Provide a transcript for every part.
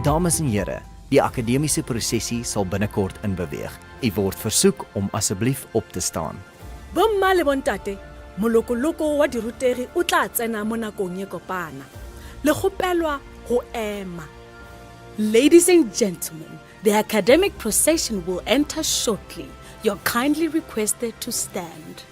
Dames en here, die akademiese prosesie sal binnekort inbeweeg. U word versoek om asseblief op te staan. Bomma le bontate, moloko-loko wa dirutegi o tla tsena mo nakong e kopana. Le kgopelwa ho ema. Ladies and gentlemen, the academic procession will enter shortly. You're kindly requested to stand.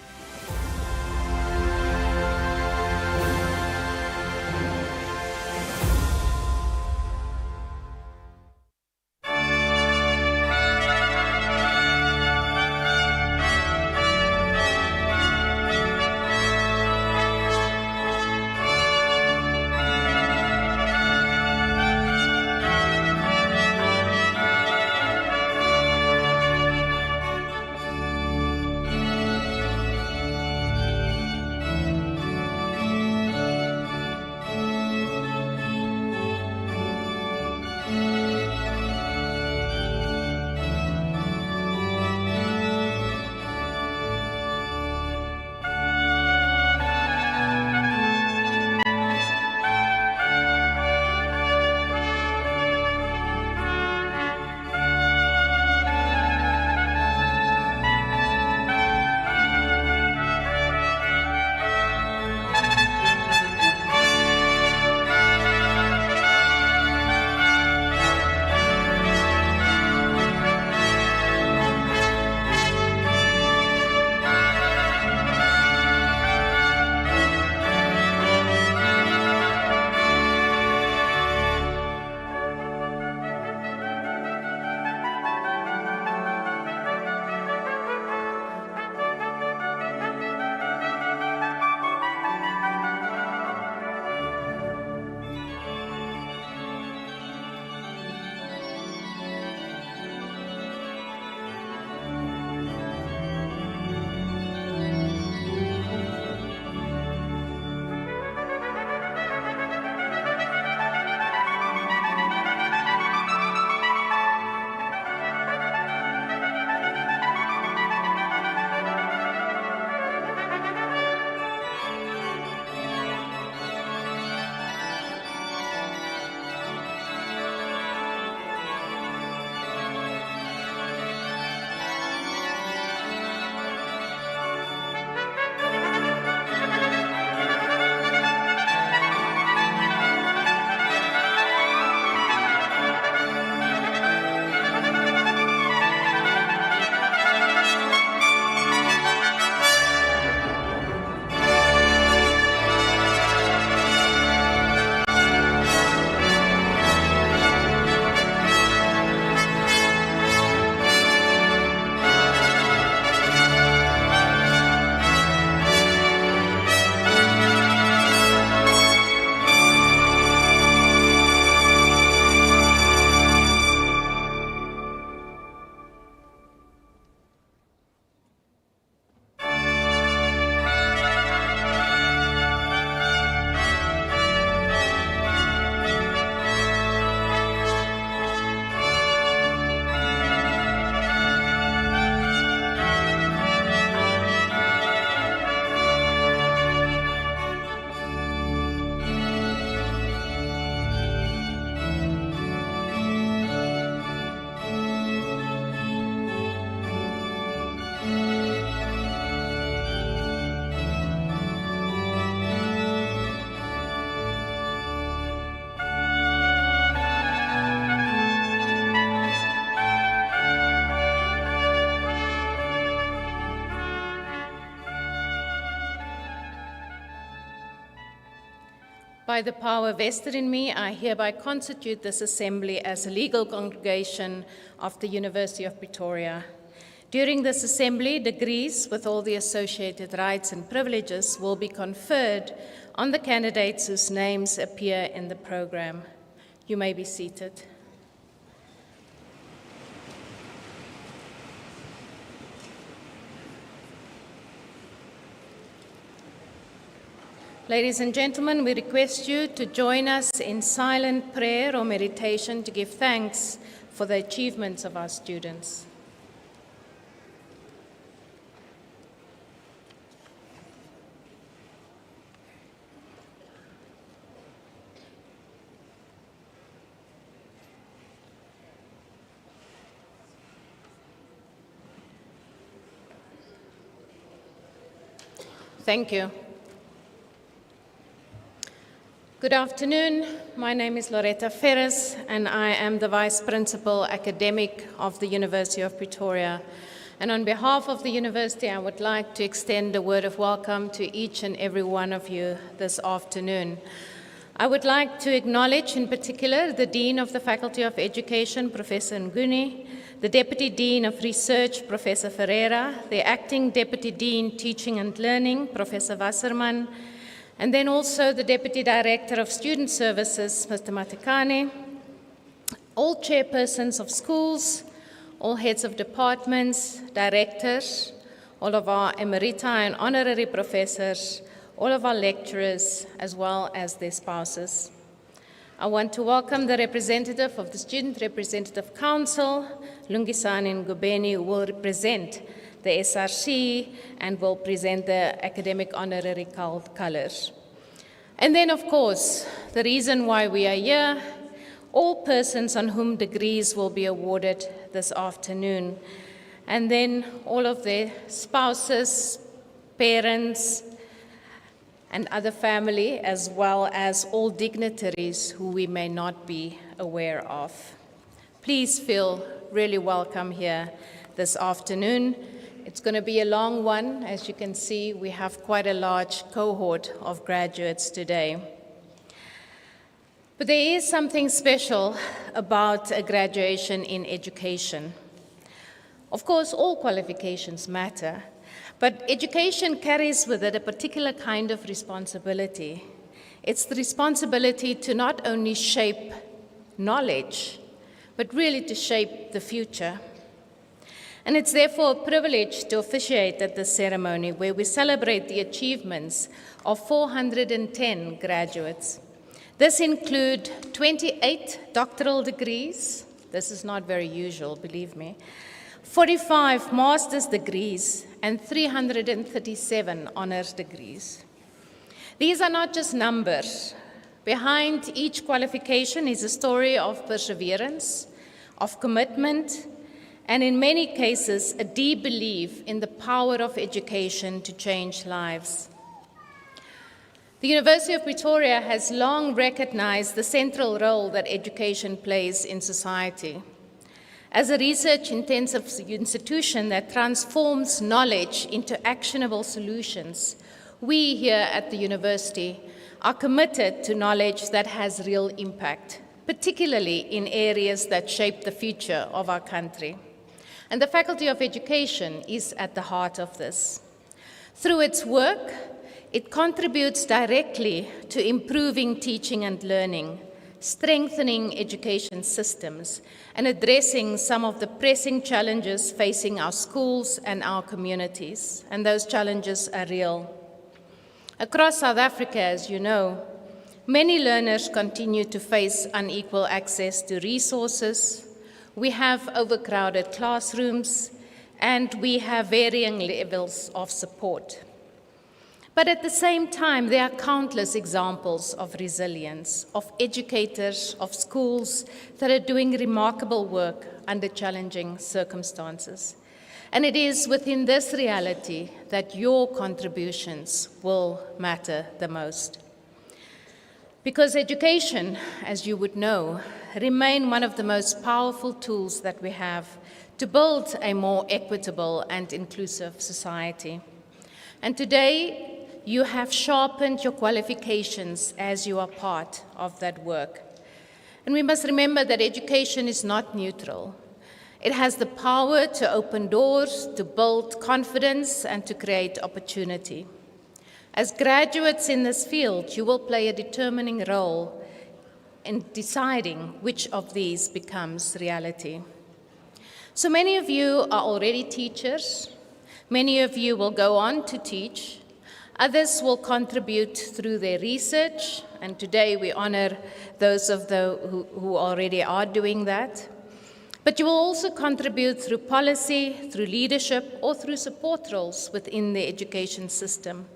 By the power vested in me, I hereby constitute this assembly as a legal congregation of the University of Pretoria. During this assembly, degrees with all the associated rights and privileges will be conferred on the candidates whose names appear in the program. You may be seated. Ladies and gentlemen, we request you to join us in silent prayer or meditation to give thanks for the achievements of our students. Thank you. Good afternoon. My name is Loretta Ferris, and I am the Vice Principal Academic of the University of Pretoria. And on behalf of the university, I would like to extend a word of welcome to each and every one of you this afternoon. I would like to acknowledge in particular the Dean of the Faculty of Education, Professor Nguni, the Deputy Dean of Research, Professor Ferreira, the Acting Deputy Dean, Teaching and Learning, Professor Wasserman, and then also the Deputy Director of Student Services, Mr. Matekane, all chairpersons of schools, all heads of departments, directors, all of our emerita and honorary professors, all of our lecturers, as well as their spouses. I want to welcome the representative of the Student Representative Council, Lungisani Ngubeni, who will represent the SRC and will present the academic honorary colors. And then, of course, the reason why we are here, all persons on whom degrees will be awarded this afternoon, and then all of their spouses, parents, and other family, as well as all dignitaries who we may not be aware of. Please feel really welcome here this afternoon. It's going to be a long one. As you can see, we have quite a large cohort of graduates today. But there is something special about a graduation in education. Of course, all qualifications matter, but education carries with it a particular kind of responsibility. It's the responsibility to not only shape knowledge, but really to shape the future. And it's therefore a privilege to officiate at this ceremony where we celebrate the achievements of 410 graduates. This includes 28 doctoral degrees. This is not very usual, believe me. 45 master's degrees and 337 honors degrees. These are not just numbers. Behind each qualification is a story of perseverance, of commitment, and in many cases, a deep belief in the power of education to change lives. The University of Pretoria has long recognized the central role that education plays in society. As a research-intensive institution that transforms knowledge into actionable solutions, we here at the university are committed to knowledge that has real impact, particularly in areas that shape the future of our country. And the Faculty of Education is at the heart of this. Through its work, it contributes directly to improving teaching and learning, strengthening education systems, and addressing some of the pressing challenges facing our schools and our communities. And those challenges are real. Across South Africa, as you know, many learners continue to face unequal access to resources. We have overcrowded classrooms, and we have varying levels of support. But at the same time, there are countless examples of resilience, of educators, of schools that are doing remarkable work under challenging circumstances. And it is within this reality that your contributions will matter the most. Because education, as you would know, remain one of the most powerful tools that we have to build a more equitable and inclusive society. And today, you have sharpened your qualifications as you are part of that work. And we must remember that education is not neutral. It has the power to open doors, to build confidence, and to create opportunity. As graduates in this field, you will play a determining role in deciding which of these becomes reality. So many of you are already teachers. Many of you will go on to teach. Others will contribute through their research, and today we honor those of who already are doing that. But you will also contribute through policy, through leadership, or through support roles within the education system.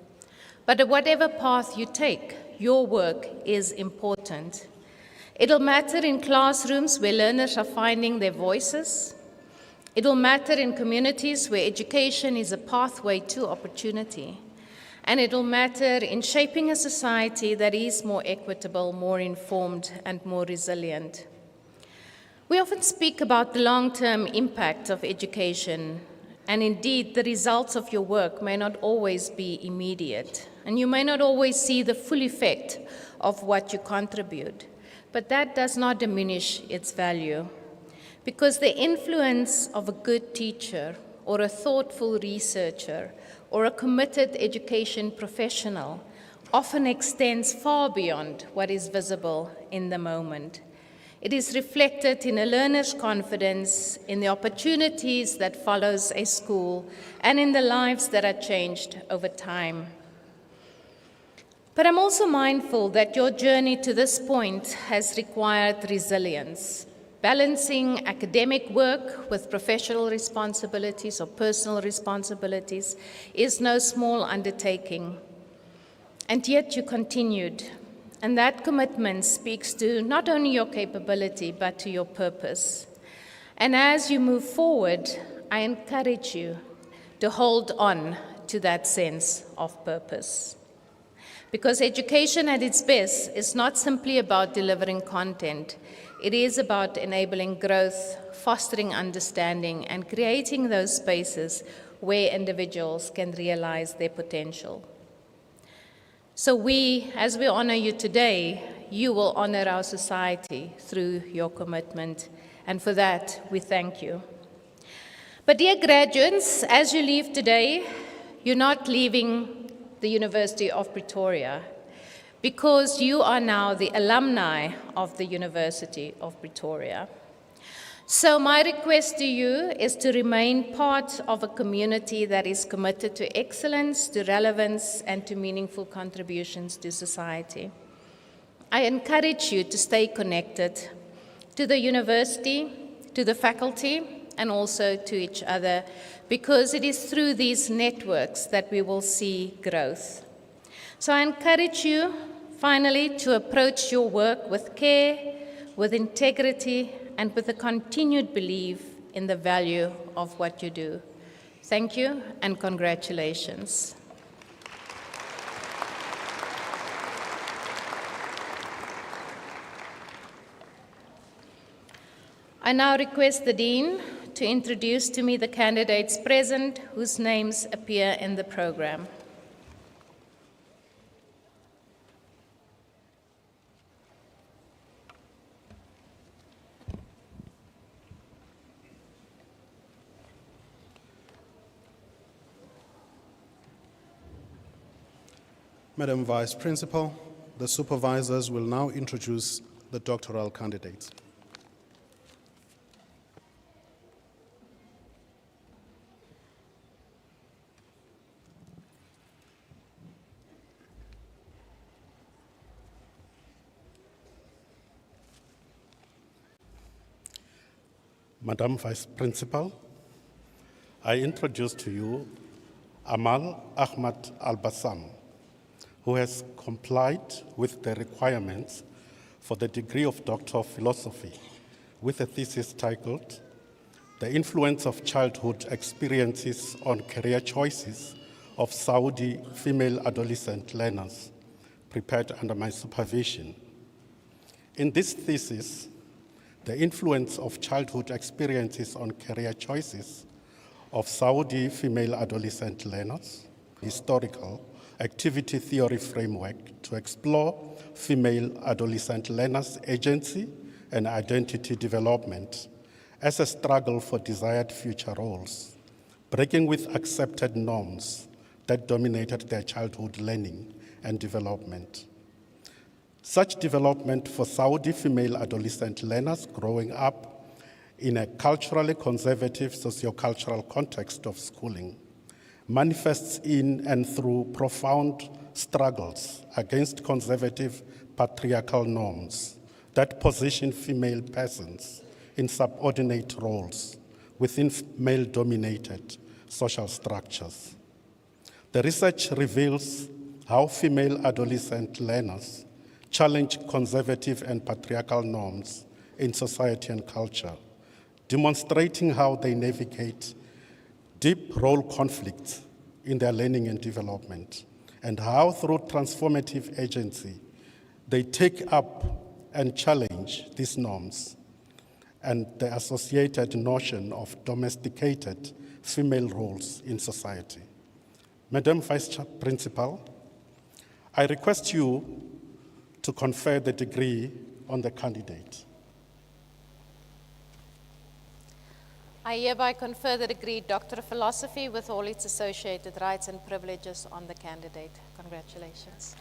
But whatever path you take, your work is important. It'll matter in classrooms where learners are finding their voices. It'll matter in communities where education is a pathway to opportunity. and it will matter in shaping a society that is more equitable, more informed, and more resilient. We often speak about the long-term impact of education, and indeed the results of your work may not always be immediate, and you may not always see the full effect of what you contribute, but that does not diminish its value, because the influence of a good teacher or a thoughtful researcher or a committed education professional often extends far beyond what is visible in the moment. It is reflected in a learner's confidence, in the opportunities that follows a school, and in the lives that are changed over time. But I'm also mindful that your journey to this point has required resilience. Balancing academic work with professional responsibilities or personal responsibilities is no small undertaking. And yet you continued. And that commitment speaks to not only your capability, but to your purpose. And as you move forward, I encourage you to hold on to that sense of purpose. Because education at its best is not simply about delivering content. It is about enabling growth, fostering understanding, and creating those spaces where individuals can realize their potential. So as we honor you today, you will honor our society through your commitment, and for that, we thank you. But dear graduates, as you leave today, you're not leaving the University of Pretoria, because you are now the alumni of the University of Pretoria. So my request to you is to remain part of a community that is committed to excellence, to relevance, and to meaningful contributions to society. I encourage you to stay connected to the university, to the faculty, and also to each other, because it is through these networks that we will see growth. So I encourage you, finally, to approach your work with care, with integrity, and with a continued belief in the value of what you do. Thank you and congratulations. I now request the Dean to introduce to me the candidates present whose names appear in the program. Madam Vice Principal, the supervisors will now introduce the doctoral candidates. Madam Vice Principal, I introduce to you Amal Ahmad Al-Bassam, who has complied with the requirements for the degree of Doctor of Philosophy with a thesis titled The Influence of Childhood Experiences on Career Choices of Saudi Female Adolescent Learners, prepared under my supervision. In this thesis, the influence of childhood experiences on career choices of Saudi female adolescent learners, historical activity theory framework to explore female adolescent learners' agency and identity development as a struggle for desired future roles, breaking with accepted norms that dominated their childhood learning and development. Such development for Saudi female adolescent learners growing up in a culturally conservative sociocultural context of schooling manifests in and through profound struggles against conservative patriarchal norms that position female persons in subordinate roles within male-dominated social structures. The research reveals how female adolescent learners challenge conservative and patriarchal norms in society and culture, demonstrating how they navigate deep role conflicts in their learning and development, and how through transformative agency they take up and challenge these norms and the associated notion of domesticated female roles in society. Madam Vice Principal, I request you to confer the degree on the candidate. I hereby confer the degree Doctor of Philosophy with all its associated rights and privileges on the candidate. Congratulations.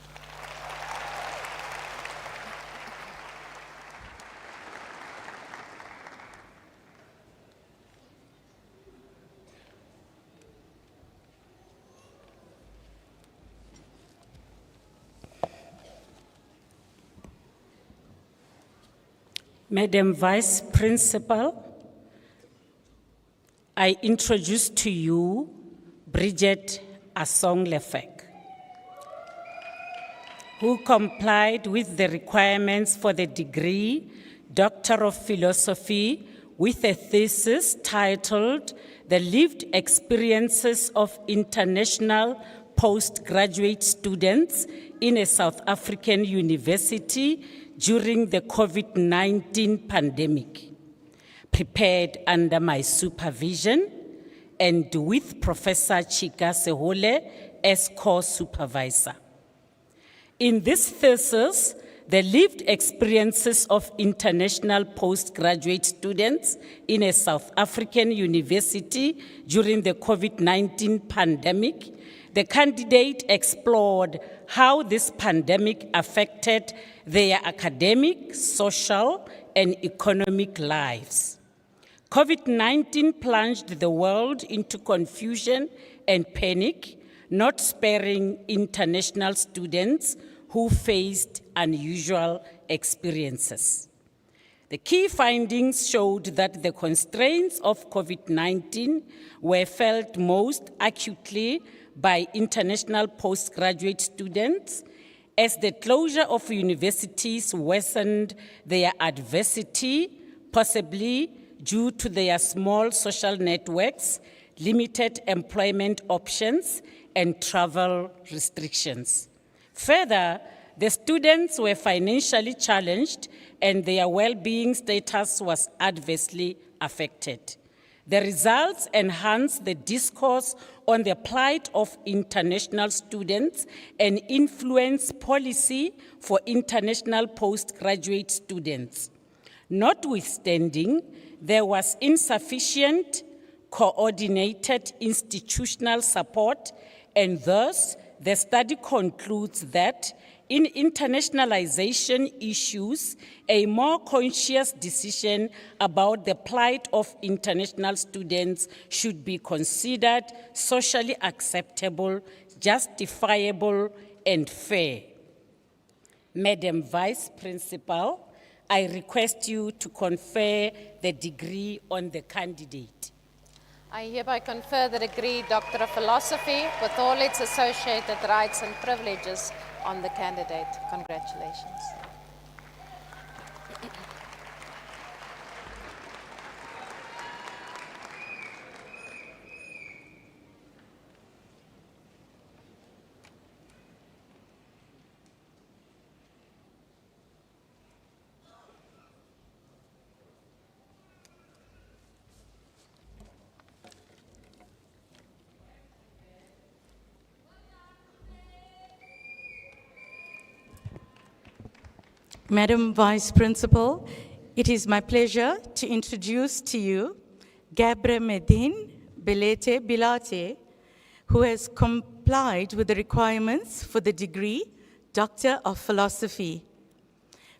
Madam Vice Principal, I introduce to you Bridget Asong-Lefek, who complied with the requirements for the degree Doctor of Philosophy with a thesis titled The Lived Experiences of International Postgraduate Students in a South African University during the COVID-19 pandemic, prepared under my supervision and with Professor Chika Sehole as co-supervisor. In this thesis, the lived experiences of international postgraduate students in a South African university during the COVID-19 pandemic, the candidate explored how this pandemic affected their academic, social, and economic lives. COVID-19 plunged the world into confusion and panic, not sparing international students who faced unusual experiences. The key findings showed that the constraints of COVID-19 were felt most acutely by international postgraduate students, as the closure of universities worsened their adversity, possibly due to their small social networks, limited employment options, and travel restrictions. Further, the students were financially challenged and their well-being status was adversely affected. The results enhanced the discourse on the plight of international students and influenced policy for international postgraduate students. Notwithstanding, there was insufficient coordinated institutional support, and thus the study concludes that in internationalization issues, a more conscious decision about the plight of international students should be considered socially acceptable, justifiable, and fair. Madam Vice Principal, I request you to confer the degree on the candidate. I hereby confer the degree Doctor of Philosophy with all its associated rights and privileges on the candidate. Congratulations. Madam Vice Principal, it is my pleasure to introduce to you Gabre Medin Belete Bilate, who has complied with the requirements for the degree Doctor of Philosophy,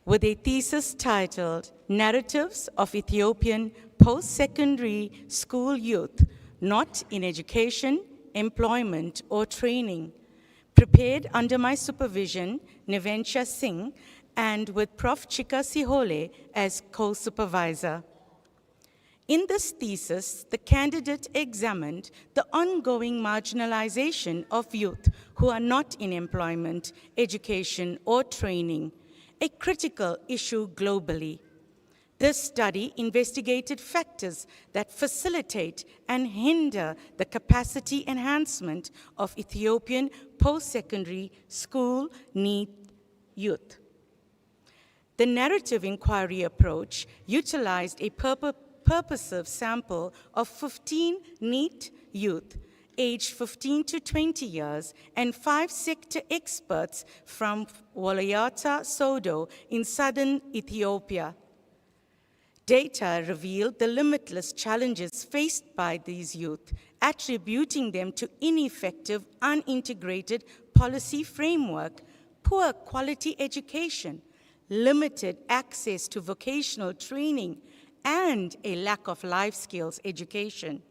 with a thesis titled Narratives of Ethiopian Post-Secondary School Youth Not in Education, Employment, or Training, prepared under my supervision, Nevencha Singh, and with Prof. Chika Sehole as co-supervisor. In this thesis, the candidate examined the ongoing marginalization of youth who are not in employment, education, or training, a critical issue globally. This study investigated factors that facilitate and hinder the capacity enhancement of Ethiopian post-secondary school NEET youth. The narrative inquiry approach utilized a purposive sample of 15 NEET youth aged 15 to 20 years and 5 sector experts from Walayata Sodo in southern Ethiopia. Data revealed the limitless challenges faced by these youth, attributing them to ineffective, unintegrated policy framework, poor quality education, limited access to vocational training, and a lack of life skills education.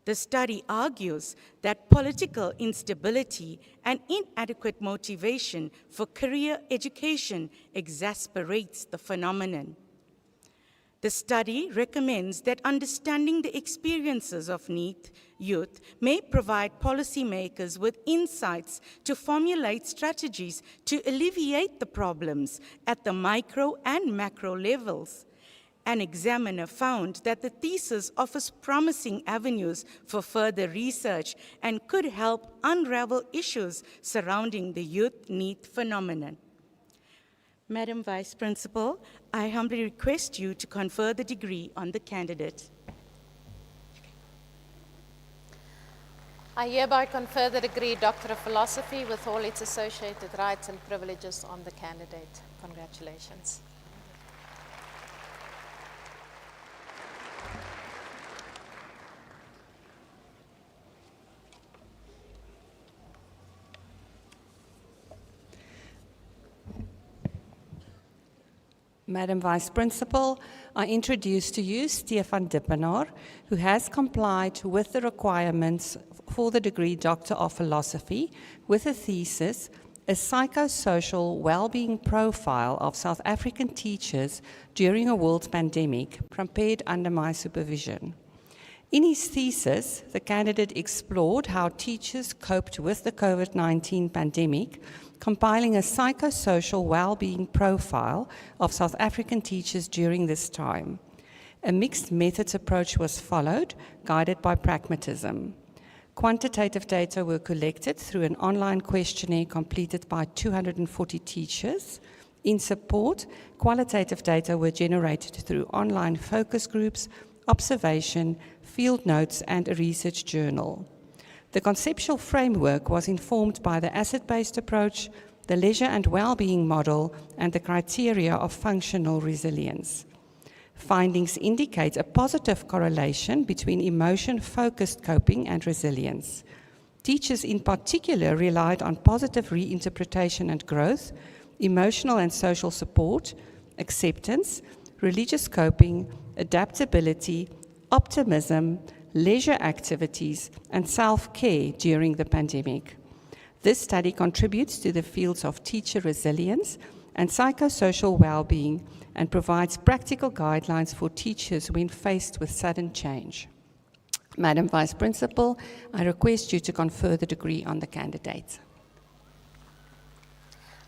The study argues that political instability and inadequate motivation for career education exacerbates the phenomenon. The study recommends that understanding the experiences of NEET youth may provide policymakers with insights to formulate strategies to alleviate the problems at the micro and macro levels. An examiner found that the thesis offers promising avenues for further research and could help unravel issues surrounding the youth NEET phenomenon. Madam Vice Principal, I humbly request you to confer the degree on the candidate. I hereby confer the degree Doctor of Philosophy with all its associated rights and privileges on the candidate. Congratulations. Madam Vice Principal, I introduce to you Stefan Dippenaar, who has complied with the requirements for the degree Doctor of Philosophy with a thesis, A Psychosocial Wellbeing Profile of South African Teachers During a World Pandemic, prepared under my supervision. In his thesis, the candidate explored how teachers coped with the COVID-19 pandemic, compiling a psychosocial well-being profile of South African teachers during this time. A mixed methods approach was followed, guided by pragmatism. Quantitative data were collected through an online questionnaire completed by 240 teachers. In support, qualitative data were generated through online focus groups, observation, field notes, and a research journal. The conceptual framework was informed by the asset-based approach, the leisure and well-being model, and the criteria of functional resilience. Findings indicate a positive correlation between emotion-focused coping and resilience. Teachers in particular relied on positive reinterpretation and growth, emotional and social support, acceptance, religious coping, adaptability, optimism, leisure activities, and self-care during the pandemic. This study contributes to the fields of teacher resilience and psychosocial well-being and provides practical guidelines for teachers when faced with sudden change. Madam Vice Principal, I request you to confer the degree on the candidate.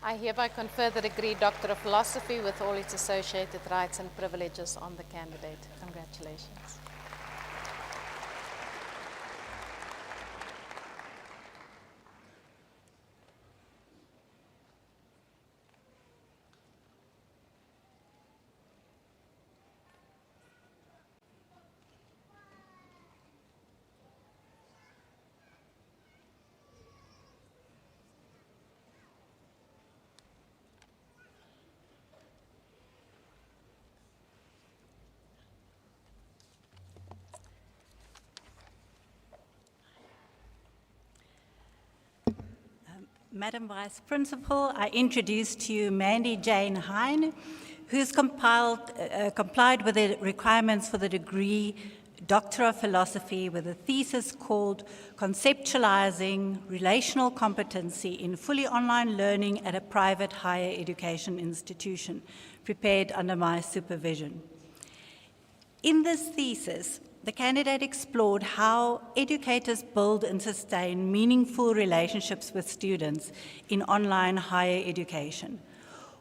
I hereby confer the degree Doctor of Philosophy with all its associated rights and privileges on the candidate. Congratulations. Madam Vice Principal, I introduce to you Mandy Jane Hine, who's complied with the requirements for the degree Doctor of Philosophy with a thesis called Conceptualizing Relational Competency in Fully Online Learning at a Private Higher Education Institution, prepared under my supervision. In this thesis, the candidate explored how educators build and sustain meaningful relationships with students in online higher education.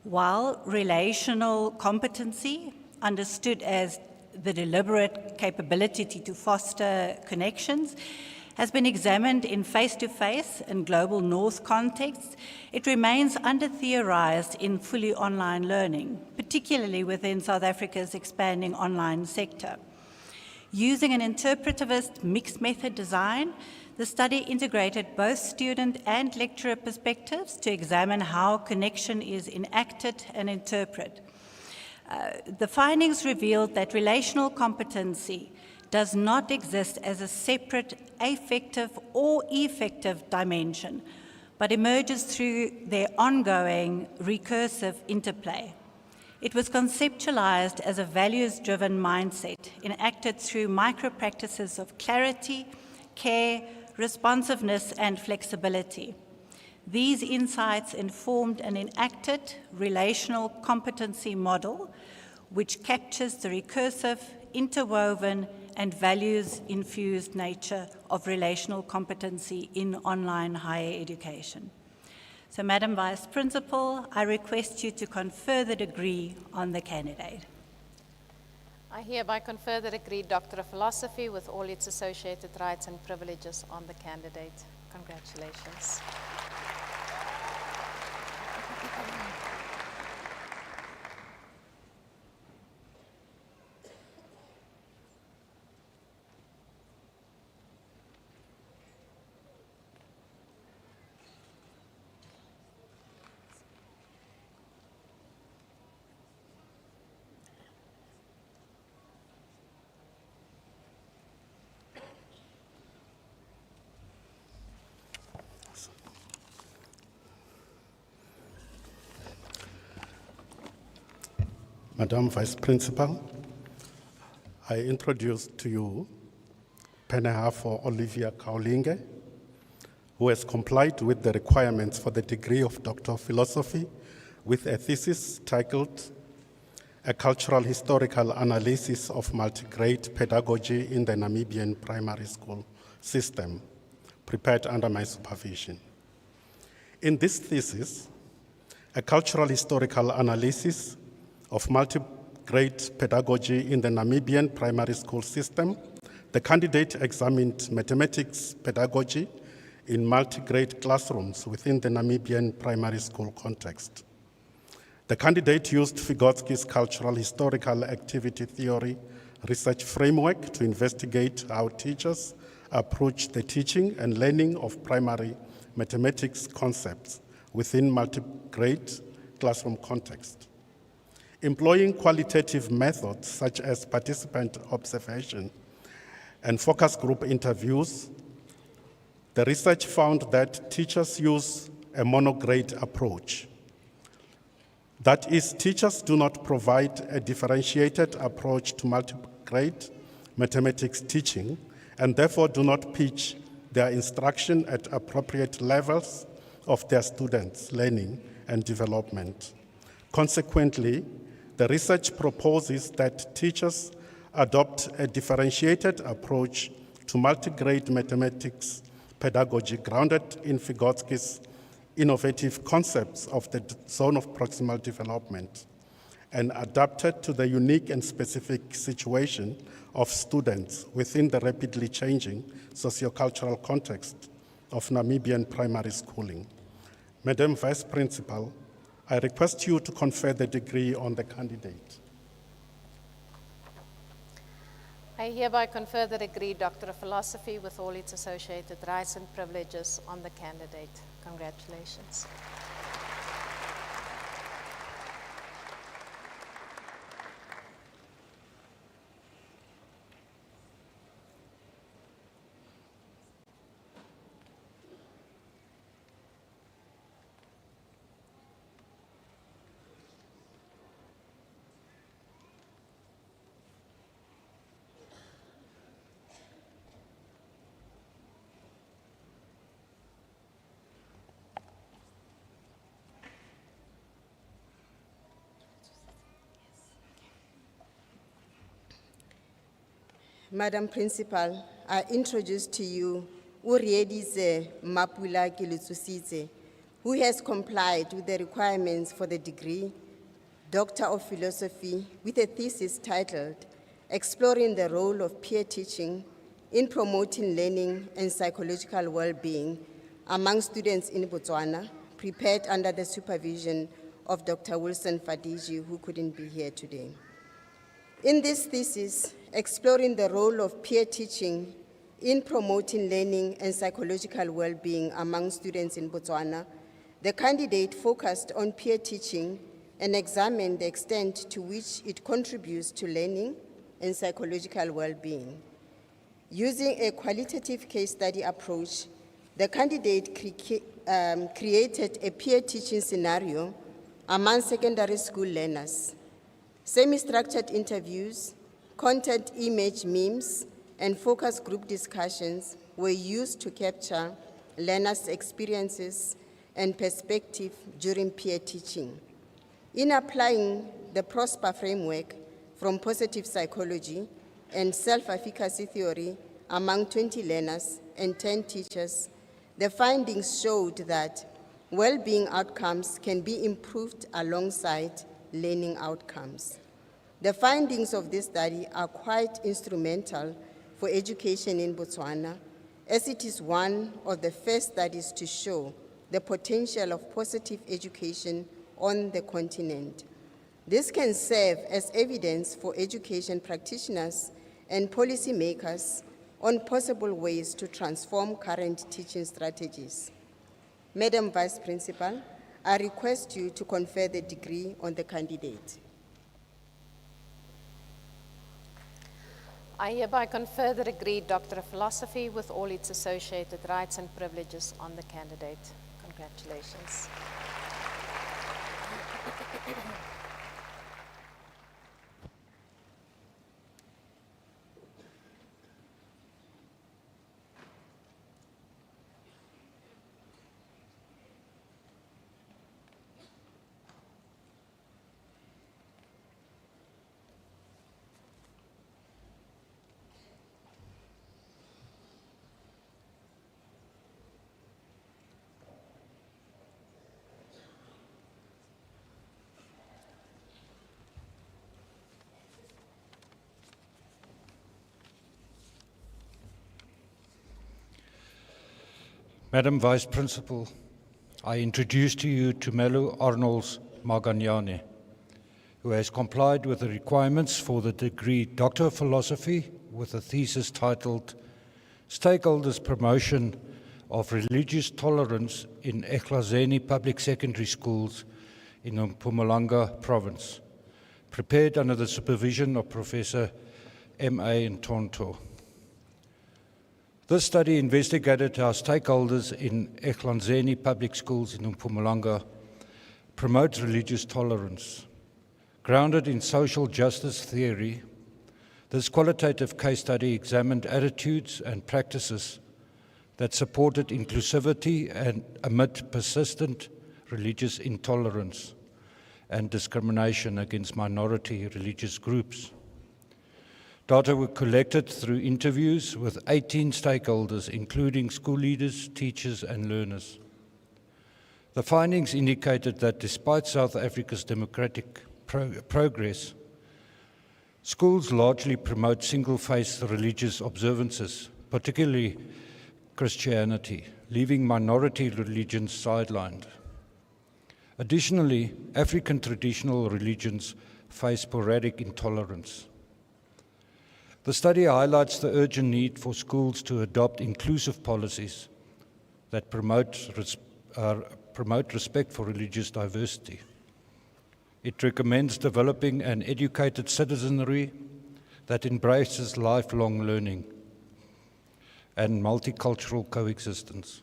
While relational competency, understood as the deliberate capability to foster connections, has been examined in face-to-face and global north contexts, it remains under-theorized in fully online learning, particularly within South Africa's expanding online sector. Using an interpretivist mixed method design, the study integrated both student and lecturer perspectives to examine how connection is enacted and interpreted. The findings revealed that relational competency does not exist as a separate affective or effective dimension, but emerges through their ongoing recursive interplay. It was conceptualized as a values-driven mindset enacted through micro-practices of clarity, care, responsiveness, and flexibility. These insights informed an enacted relational competency model which captures the recursive, interwoven, and values-infused nature of relational competency in online higher education. So, Madam Vice Principal, I request you to confer the degree on the candidate. I hereby confer the degree Doctor of Philosophy with all its associated rights and privileges on the candidate. Congratulations. Madam Vice Principal, I introduce to you Penehafo Olivia Kaulinge, who has complied with the requirements for the degree of Doctor of Philosophy with a thesis titled A Cultural Historical Analysis of Multigrade Pedagogy in the Namibian Primary School System, prepared under my supervision. In this thesis, A Cultural Historical Analysis of Multi-Grade Pedagogy in the Namibian Primary School System, the candidate examined mathematics pedagogy in multi-grade classrooms within the Namibian primary school context. The candidate used Vygotsky's cultural historical activity theory research framework to investigate how teachers approach the teaching and learning of primary mathematics concepts within multi-grade classroom context. Employing qualitative methods such as participant observation and focus group interviews, the research found that teachers use a monograde approach. That is, teachers do not provide a differentiated approach to multi-grade mathematics teaching and therefore do not pitch their instruction at appropriate levels of their students' learning and development. Consequently, the research proposes that teachers adopt a differentiated approach to multi-grade mathematics pedagogy grounded in Vygotsky's innovative concepts of the zone of proximal development and adapted to the unique and specific situation of students within the rapidly changing sociocultural context of Namibian primary schooling. Madam Vice Principal, I request you to confer the degree on the candidate. I hereby confer the degree Doctor of Philosophy with all its associated rights and privileges on the candidate. Congratulations. Madam Principal, I introduce to you Uriedize Mapula Kilutusitse, who has complied with the requirements for the degree Doctor of Philosophy with a thesis titled Exploring the Role of Peer Teaching in promoting learning and psychological well-being among students in Botswana, prepared under the supervision of Dr. Wilson Fadiji, who couldn't be here today. In this thesis, exploring the role of peer teaching in promoting learning and psychological well-being among students in Botswana, the candidate focused on peer teaching and examined the extent to which it contributes to learning and psychological well-being. Using a qualitative case study approach, the candidate created a peer teaching scenario among secondary school learners. Semi-structured interviews, content image memes, and focus group discussions were used to capture learners' experiences and perspective during peer teaching. In applying the PROSPER framework from positive psychology and self-efficacy theory among 20 learners and 10 teachers, the findings showed that well-being outcomes can be improved alongside learning outcomes. The findings of this study are quite instrumental for education in Botswana, as it is one of the first studies to show the potential of positive education on the continent. This can serve as evidence for education practitioners and policymakers on possible ways to transform current teaching strategies. Madam Vice Principal, I request you to confer the degree on the candidate. I hereby confer the degree Doctor of Philosophy with all its associated rights and privileges on the candidate. Congratulations. Madam Vice Principal, I introduce to you Tumelo Arnolds Maganyane, who has complied with the requirements for the degree Doctor of Philosophy with a thesis titled Stakeholders Promotion of Religious Tolerance in Eklazeni Public Secondary Schools in Mpumalanga Province, prepared under the supervision of Professor M.A. Ntonto. This study investigated how stakeholders in Eklazeni public schools in Mpumalanga promote religious tolerance. Grounded in social justice theory, this qualitative case study examined attitudes and practices that supported inclusivity and amid persistent religious intolerance and discrimination against minority religious groups. Data were collected through interviews with 18 stakeholders, including school leaders, teachers, and learners. The findings indicated that despite South Africa's democratic progress, schools largely promote single-faith religious observances, particularly Christianity, leaving minority religions sidelined. Additionally, African traditional religions face sporadic intolerance. The study highlights the urgent need for schools to adopt inclusive policies that promote respect for religious diversity. It recommends developing an educated citizenry that embraces lifelong learning and multicultural coexistence,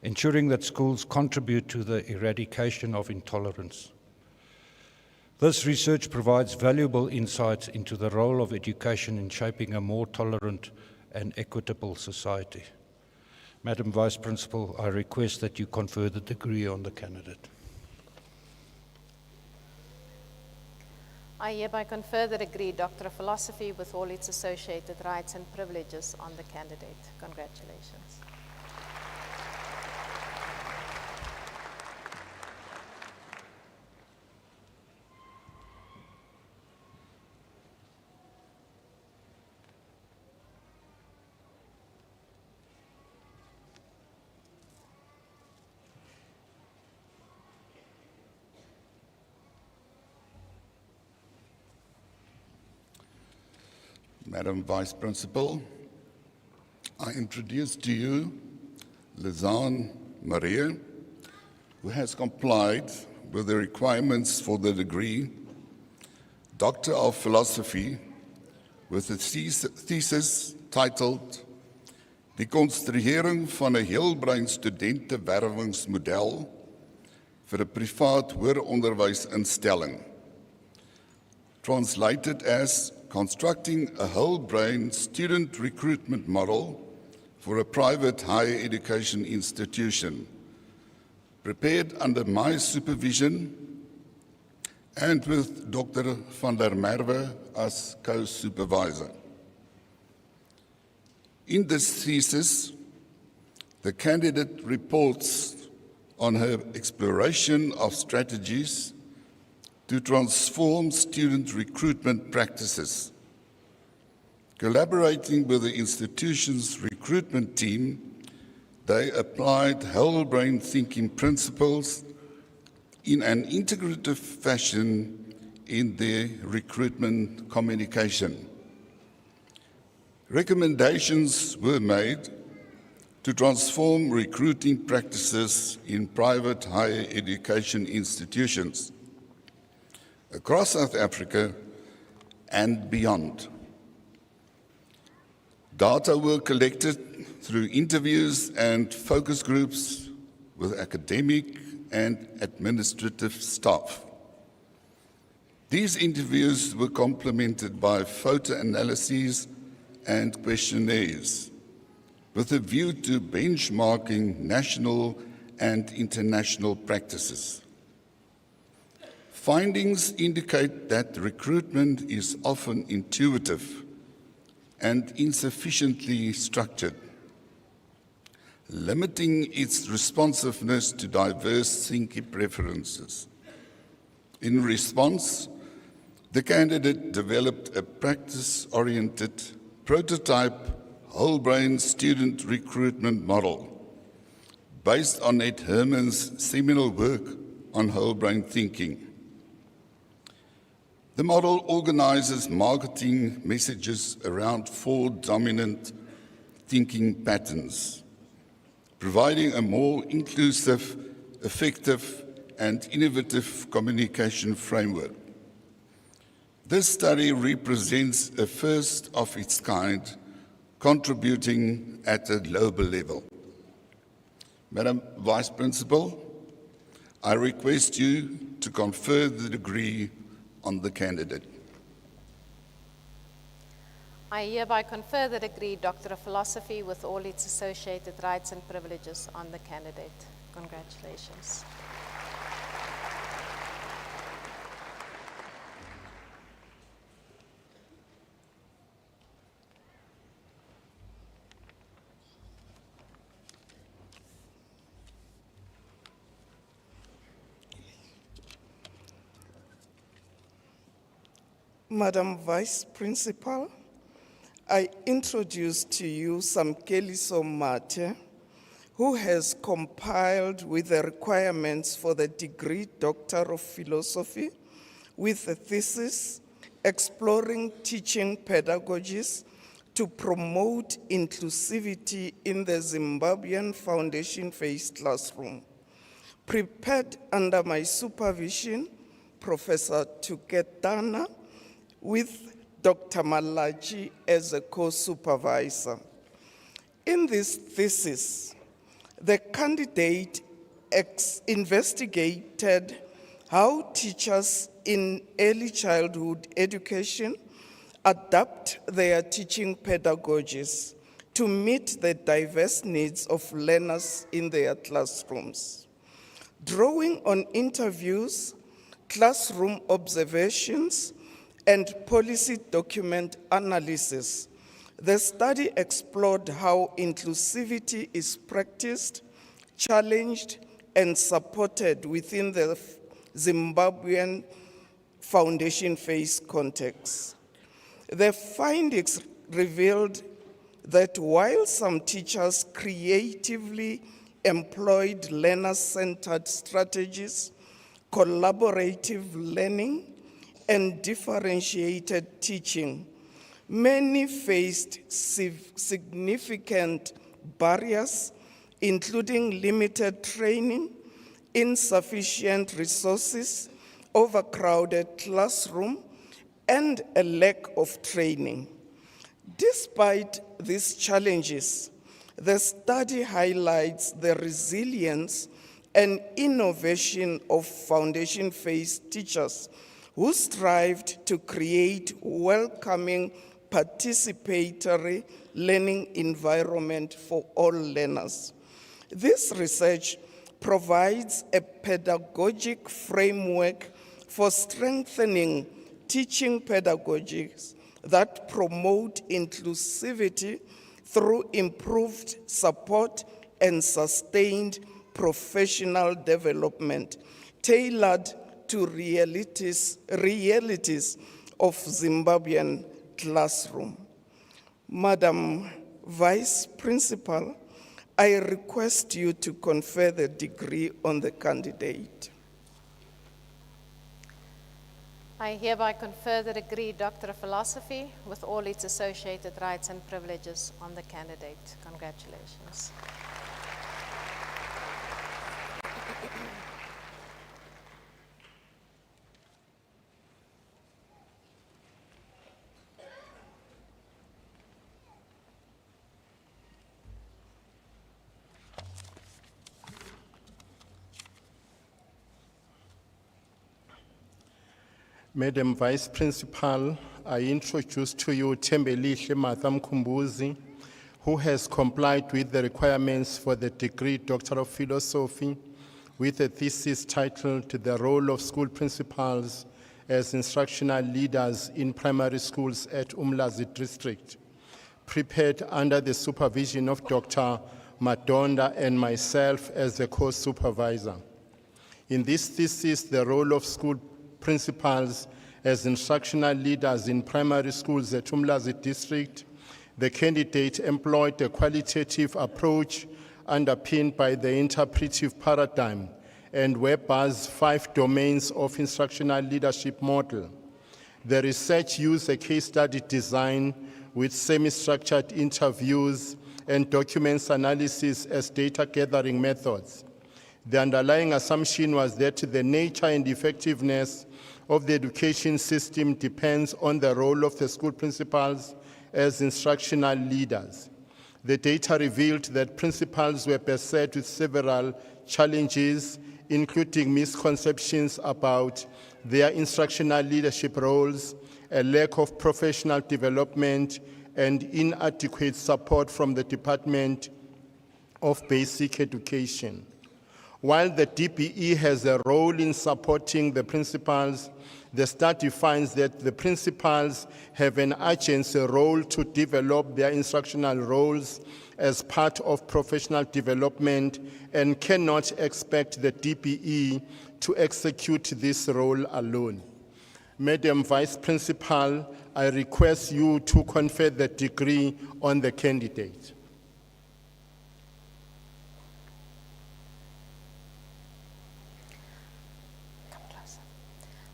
ensuring that schools contribute to the eradication of intolerance. This research provides valuable insights into the role of education in shaping a more tolerant and equitable society. Madam Vice Principal, I request that you confer the degree on the candidate. I hereby confer the degree Doctor of Philosophy with all its associated rights and privileges on the candidate. Congratulations. Madam Vice Principal, I introduce to you Lizanne Maria, who has complied with the requirements for the degree Doctor of Philosophy with a thesis titled Die konstruering van 'n heelbrein studentewerwingsmodel vir 'n privaat hooronderwysinstelling. Translated as Constructing a Whole Brain Student Recruitment Model for a Private Higher Education Institution, prepared under my supervision and with Dr. van der Merwe as co-supervisor. In this thesis, the candidate reports on her exploration of strategies to transform student recruitment practices. Collaborating with the institution's recruitment team, they applied whole brain thinking principles in an integrative fashion in their recruitment communication. Recommendations were made to transform recruiting practices in private higher education institutions across South Africa and beyond. Data were collected through interviews and focus groups with academic and administrative staff. These interviews were complemented by photo analyses and questionnaires with a view to benchmarking national and international practices. Findings indicate that recruitment is often intuitive and insufficiently structured, limiting its responsiveness to diverse thinking preferences. In response, the candidate developed a practice-oriented prototype whole brain student recruitment model based on Ed Herman's seminal work on whole brain thinking. The model organizes marketing messages around 4 dominant thinking patterns, providing a more inclusive, effective, and innovative communication framework. This study represents a first of its kind, contributing at a global level. Madam Vice Principal, I request you to confer the degree on the candidate. I hereby confer the degree Doctor of Philosophy with all its associated rights and privileges on the candidate. Congratulations. Madam Vice Principal, I introduce to you Samkeliso Mate, who has compiled with the requirements for the degree Doctor of Philosophy with a thesis exploring teaching pedagogies to promote inclusivity in the Zimbabwean Foundation Phase classroom. Prepared under my supervision, Professor Tuketana, with Dr. Malachi as a co-supervisor. In this thesis, the candidate investigated how teachers in early childhood education adapt their teaching pedagogies to meet the diverse needs of learners in their classrooms. Drawing on interviews, classroom observations, and policy document analysis, the study explored how inclusivity is practiced, challenged, and supported within the Zimbabwean Foundation Phase context. The findings revealed that while some teachers creatively employed learner-centered strategies, collaborative learning, and differentiated teaching, Many faced significant barriers, including limited training, insufficient resources, overcrowded classroom, and a lack of training. Despite these challenges, the study highlights the resilience and innovation of foundation phase teachers who strived to create welcoming, participatory learning environment for all learners. This research provides a pedagogic framework for strengthening teaching pedagogies that promote inclusivity through improved support and sustained professional development tailored to realities of Zimbabwean classroom. Madam Vice Principal, I request you to confer the degree on the candidate. I hereby confer the degree Doctor of Philosophy with all its associated rights and privileges on the candidate. Congratulations. Madam Vice Principal, I introduce to you Thembelihle Martha Mkhumbuzi, who has complied with the requirements for the degree Doctor of Philosophy with a thesis titled The Role of School Principals as Instructional Leaders in Primary Schools at Umlazi District, prepared under the supervision of Dr. Madonda and myself as the co-supervisor. In this thesis, the role of school principals as instructional leaders in primary schools at Umlazi District, the candidate employed a qualitative approach underpinned by the interpretive paradigm and Webber's 5 domains of instructional leadership model. The research used a case study design with semi-structured interviews and documents analysis as data gathering methods. The underlying assumption was that the nature and effectiveness of the education system depends on the role of the school principals as instructional leaders. The data revealed that principals were beset with several challenges, including misconceptions about their instructional leadership roles, a lack of professional development, and inadequate support from the Department of Basic Education. While the DBE has a role in supporting the principals, the study finds that the principals have an agency role to develop their instructional roles as part of professional development and cannot expect the DBE to execute this role alone. Madam Vice Principal, I request you to confer the degree on the candidate.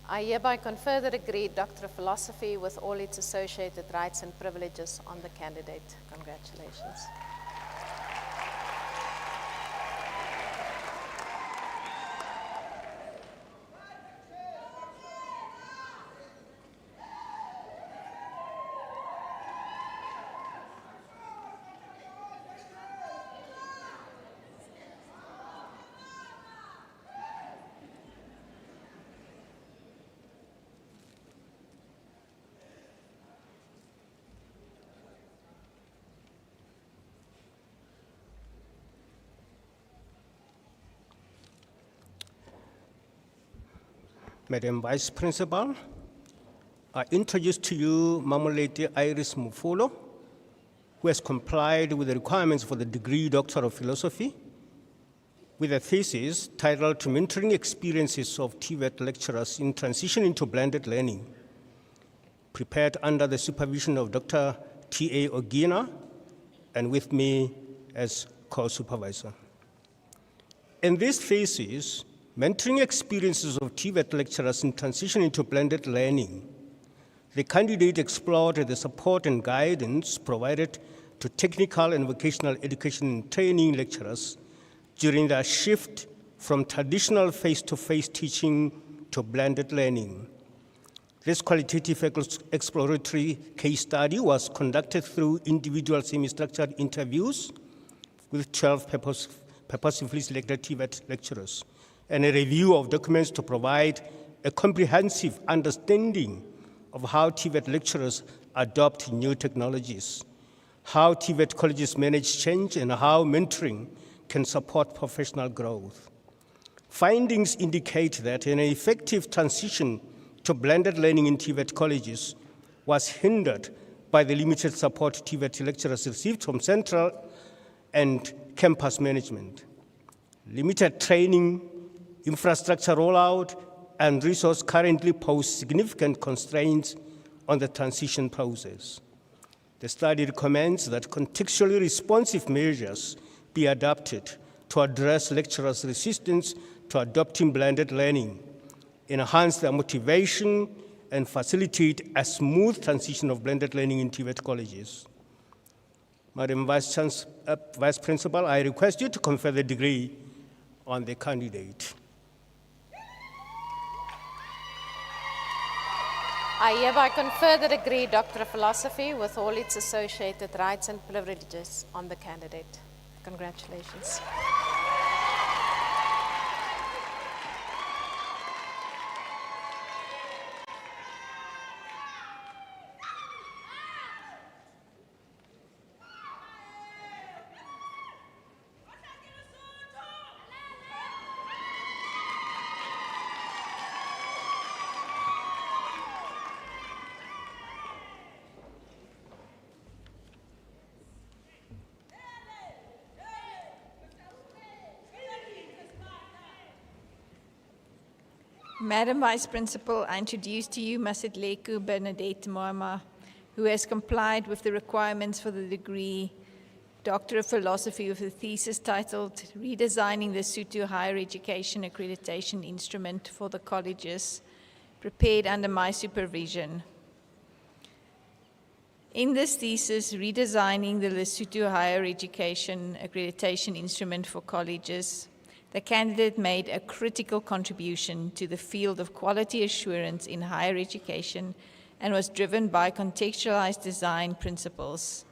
I hereby confer the degree Doctor of Philosophy with all its associated rights and privileges on the candidate. Congratulations. Madam Vice Principal, I introduce to you Mamolete Iris Mufulo, who has complied with the requirements for the degree Doctor of Philosophy with a thesis titled Mentoring Experiences of TVET Lecturers in Transition into Blended Learning, prepared under the supervision of Dr. T.A. Ogina and with me as co-supervisor. In this thesis, Mentoring Experiences of TVET Lecturers in Transition into Blended Learning, The candidate explored the support and guidance provided to technical and vocational education and training lecturers during their shift from traditional face-to-face teaching to blended learning. This qualitative exploratory case study was conducted through individual semi-structured interviews with 12 purposefully selected TVET lecturers and a review of documents to provide a comprehensive understanding of how TVET lecturers adopt new technologies, how TVET colleges manage change, and how mentoring can support professional growth. Findings indicate that an effective transition to blended learning in TVET colleges was hindered by the limited support TVET lecturers received from central and campus management. Limited training, infrastructure rollout, and resource currently pose significant constraints on the transition process. The study recommends that contextually responsive measures be adopted to address lecturers' resistance to adopting blended learning, enhance their motivation, and facilitate a smooth transition of blended learning in TVET colleges. Madam Vice Principal, I request you to confer the degree on the candidate. I hereby confer the degree Doctor of Philosophy with all its associated rights and privileges on the candidate. Congratulations. Madam Vice Principal, I introduce to you Masidleku Bernadette Moama, who has complied with the requirements for the degree Doctor of Philosophy with a thesis titled Redesigning the Lesotho Higher Education Accreditation Instrument for the Colleges, prepared under my supervision. In this thesis, Redesigning the Lesotho Higher Education Accreditation Instrument for Colleges, the candidate made a critical contribution to the field of quality assurance in higher education and was driven by contextualized design principles.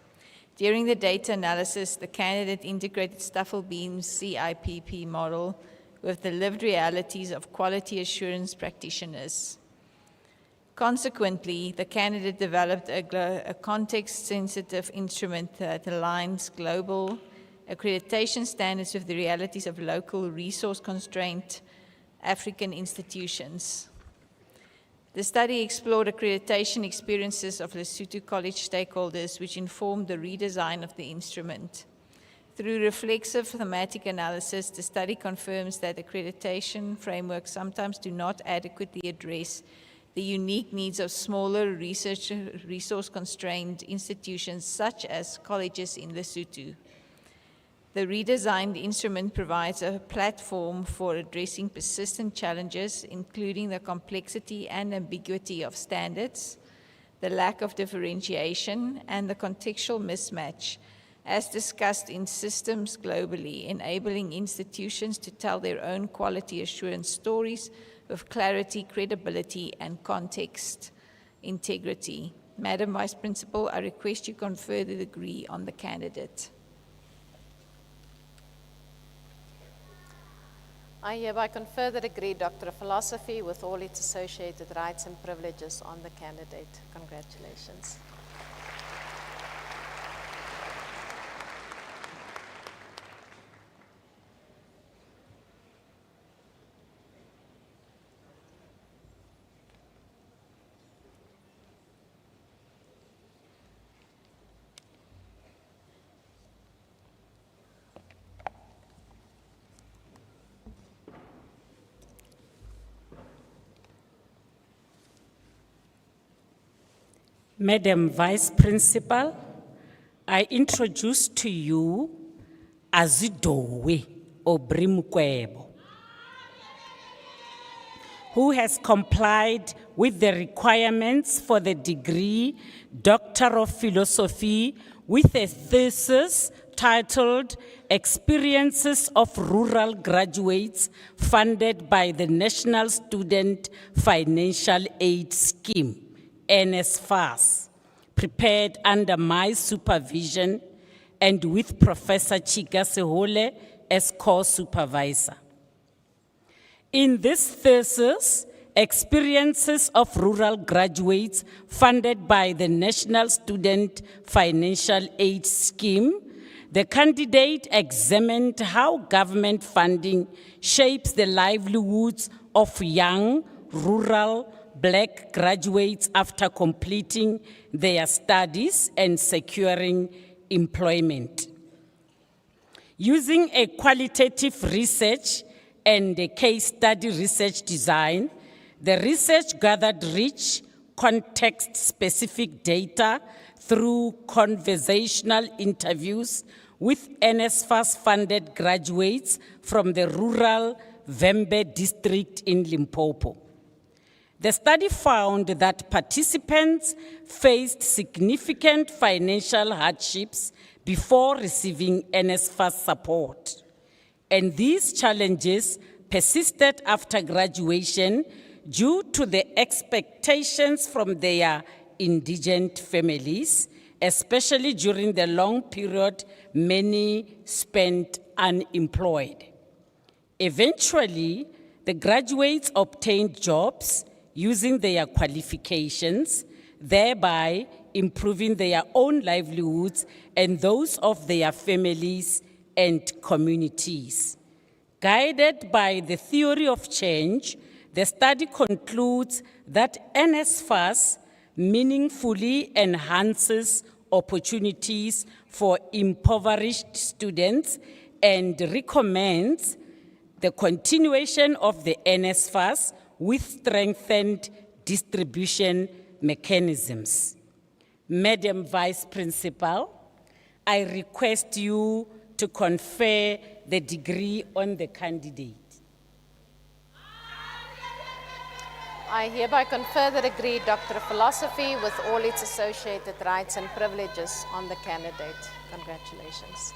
During the data analysis, the candidate integrated Staffelbeam's CIPP model with the lived realities of quality assurance practitioners. Consequently, the candidate developed a context-sensitive instrument that aligns global accreditation standards with the realities of local resource-constrained African institutions. The study explored accreditation experiences of Lesotho college stakeholders, which informed the redesign of the instrument. Through reflexive thematic analysis, the study confirms that accreditation frameworks sometimes do not adequately address the unique needs of smaller resource-constrained institutions such as colleges in Lesotho. The redesigned instrument provides a platform for addressing persistent challenges, including the complexity and ambiguity of standards, the lack of differentiation, and the contextual mismatch, as discussed in systems globally, enabling institutions to tell their own quality assurance stories with clarity, credibility, and context integrity. Madam Vice Principal, I request you confer the degree on the candidate. I hereby confer the degree Doctor of Philosophy with all its associated rights and privileges on the candidate. Congratulations. Madam Vice Principal, I introduce to you Azidowe Obrimkwebo, who has complied with the requirements for the degree Doctor of Philosophy with a thesis titled Experiences of Rural Graduates funded by the National Student Financial Aid Scheme, NSFAS, prepared under my supervision and with Professor Chika Sehole as co-supervisor. In this thesis, Experiences of Rural Graduates funded by the National Student Financial Aid Scheme, the candidate examined how government funding shapes the livelihoods of young, rural, Black graduates after completing their studies and securing employment. Using a qualitative research and a case study research design, the research gathered rich, context-specific data through conversational interviews with NSFAS-funded graduates from the rural Vembe district in Limpopo. The study found that participants faced significant financial hardships before receiving NSFAS support, and these challenges persisted after graduation due to the expectations from their indigent families, especially during the long period many spent unemployed. Eventually, the graduates obtained jobs using their qualifications, thereby improving their own livelihoods and those of their families and communities. Guided by the theory of change, the study concludes that NSFAS meaningfully enhances opportunities for impoverished students and recommends the continuation of the NSFAS with strengthened distribution mechanisms. Madam Vice Principal, I request you to confer the degree on the candidate. I hereby confer the degree Doctor of Philosophy with all its associated rights and privileges on the candidate. Congratulations.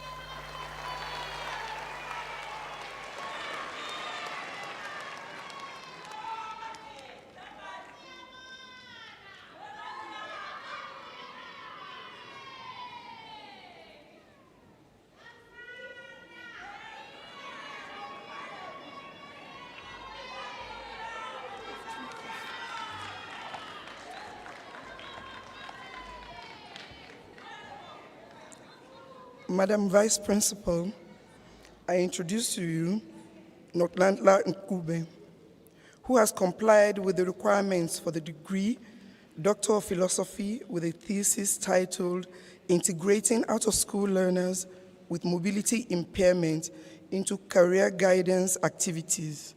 Madam Vice Principal, I introduce to you Noklandla Nkube, who has complied with the requirements for the degree Doctor of Philosophy with a thesis titled Integrating Out-of-School Learners with Mobility Impairment into Career Guidance Activities,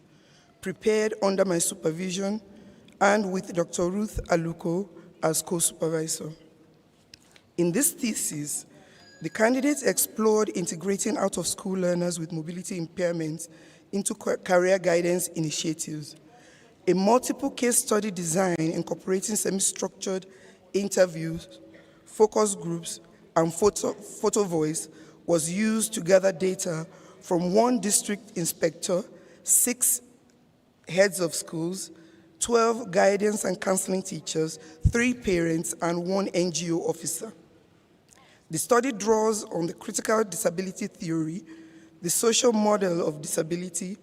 prepared under my supervision and with Dr. Ruth Aluko as co-supervisor. In this thesis, the candidates explored integrating out-of-school learners with mobility impairments into career guidance initiatives. A multiple case study design incorporating semi-structured interviews, focus groups, and photo voice was used to gather data from 1 district inspector, 6 heads of schools, 12 guidance and counseling teachers, 3 parents, and 1 NGO officer. The study draws on the critical disability theory, the social model of disability,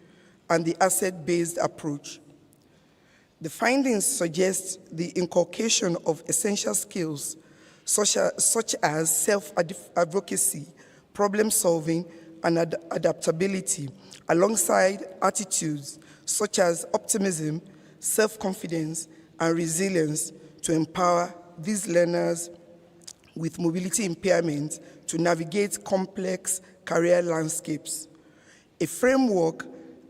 and the asset-based approach. The findings suggest the inculcation of essential skills such as self-advocacy, problem-solving, and adaptability, alongside attitudes such as optimism, self-confidence, and resilience to empower these learners with mobility impairment to navigate complex career landscapes. A framework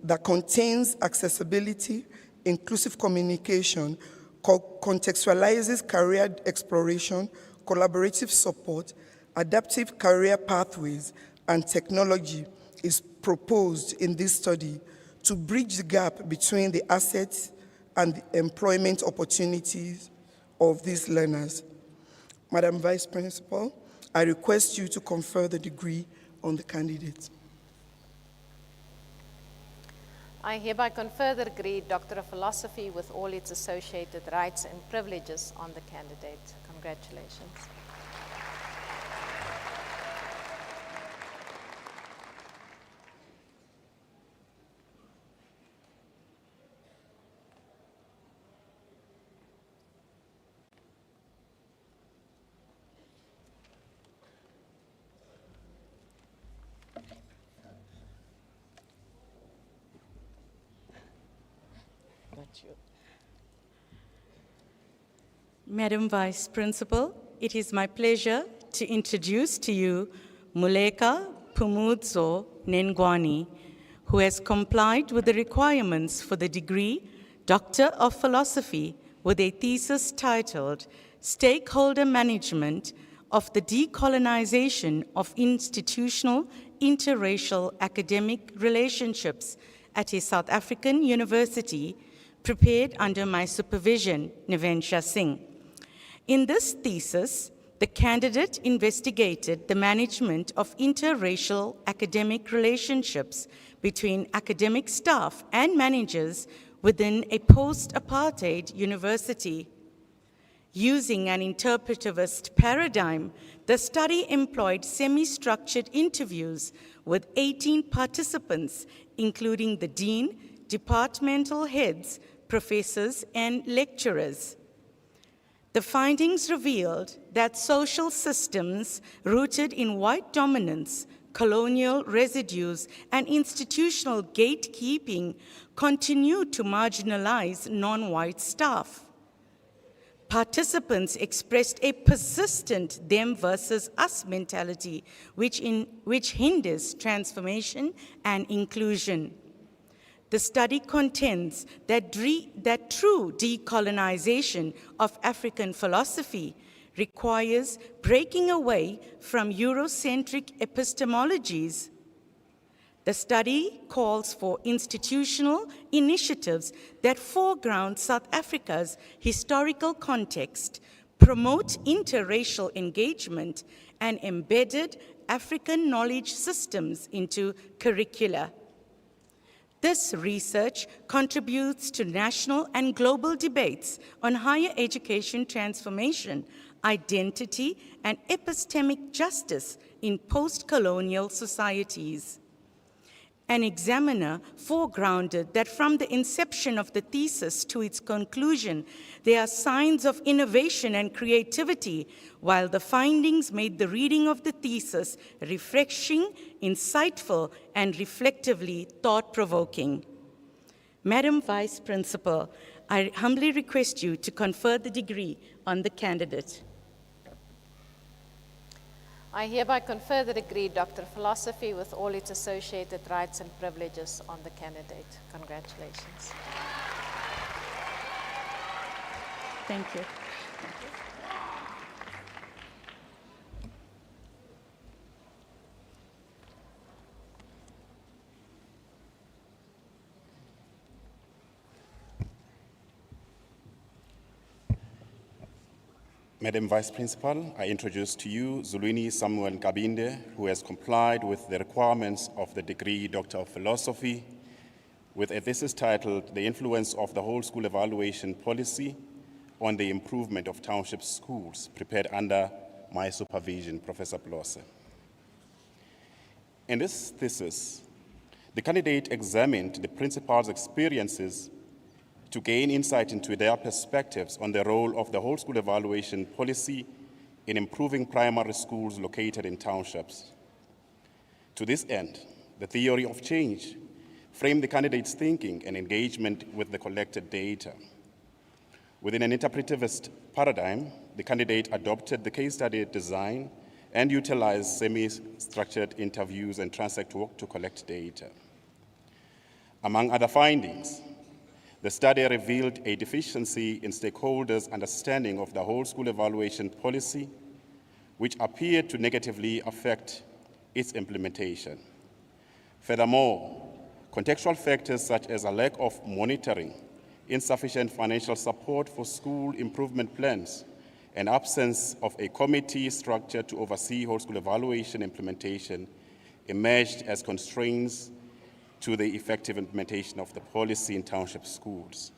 that contains accessibility, inclusive communication, contextualizes career exploration, collaborative support, adaptive career pathways, and technology is proposed in this study to bridge the gap between the assets and the employment opportunities of these learners. Madam Vice Principal, I request you to confer the degree on the candidate. I hereby confer the degree Doctor of Philosophy with all its associated rights and privileges on the candidate. Congratulations. Madam Vice Principal, it is my pleasure to introduce to you Muleka Pumudzo Nengwani, who has complied with the requirements for the degree Doctor of Philosophy with a thesis titled Stakeholder Management of the Decolonization of Institutional Interracial Academic Relationships at a South African university, prepared under my supervision, Nivensha Singh. In this thesis, the candidate investigated the management of interracial academic relationships between academic staff and managers within a post-apartheid university. Using an interpretivist paradigm, the study employed semi-structured interviews with 18 participants, including the dean, departmental heads, professors, and lecturers. The findings revealed that social systems rooted in white dominance, colonial residues, and institutional gatekeeping continue to marginalize non-white staff. Participants expressed a persistent them versus us mentality, which hinders transformation and inclusion. The study contends that true decolonization of African philosophy requires breaking away from Eurocentric epistemologies. The study calls for institutional initiatives that foreground South Africa's historical context, promote interracial engagement, and embedded African knowledge systems into curricula. This research contributes to national and global debates on higher education transformation, identity, and epistemic justice in post-colonial societies. An examiner foregrounded that from the inception of the thesis to its conclusion, there are signs of innovation and creativity, while the findings made the reading of the thesis refreshing, insightful, and reflectively thought-provoking. Madam Vice Principal, I humbly request you to confer the degree on the candidate. I hereby confer the degree Doctor of Philosophy with all its associated rights and privileges on the candidate. Congratulations. Thank you. Madam Vice Principal, I introduce to you Zulwini Samuel Kabinde, who has complied with the requirements of the degree Doctor of Philosophy with a thesis titled The Influence of the Whole School Evaluation Policy on the Improvement of Township Schools, prepared under my supervision, Professor Blose. In this thesis, the candidate examined the principal's experiences to gain insight into their perspectives on the role of the whole school evaluation policy in improving primary schools located in townships. To this end, the theory of change framed the candidate's thinking and engagement with the collected data. Within an interpretivist paradigm, the candidate adopted the case study design and utilized semi-structured interviews and transect work to collect data. Among other findings, the study revealed a deficiency in stakeholders' understanding of the whole school evaluation policy, which appeared to negatively affect its implementation. Furthermore, contextual factors such as a lack of monitoring insufficient financial support for school improvement plans, and absence of a committee structure to oversee whole school evaluation implementation emerged as constraints to the effective implementation of the policy in township schools.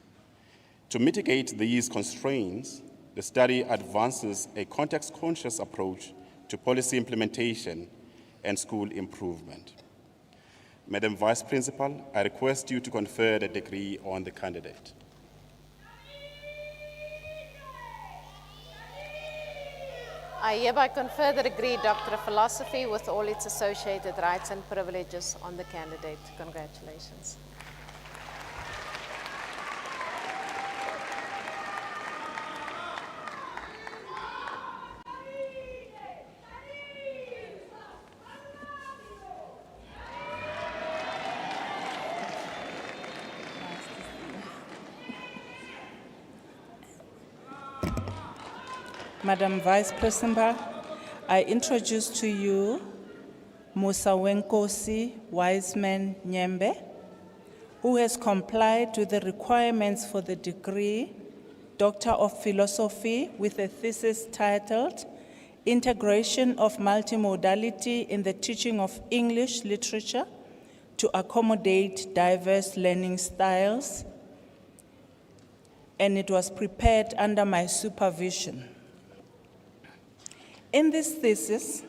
To mitigate these constraints, the study advances a context-conscious approach to policy implementation and school improvement. Madam Vice Principal, I request you to confer the degree on the candidate. I hereby confer the degree Doctor of Philosophy with all its associated rights and privileges on the candidate. Congratulations. Madam Vice Principal, I introduce to you Musa Wenkosi Wiseman Nyembe, who has complied with the requirements for the degree Doctor of Philosophy with a thesis titled Integration of Multimodality in the Teaching of English Literature to Accommodate Diverse Learning Styles, and it was prepared under my supervision. In this thesis,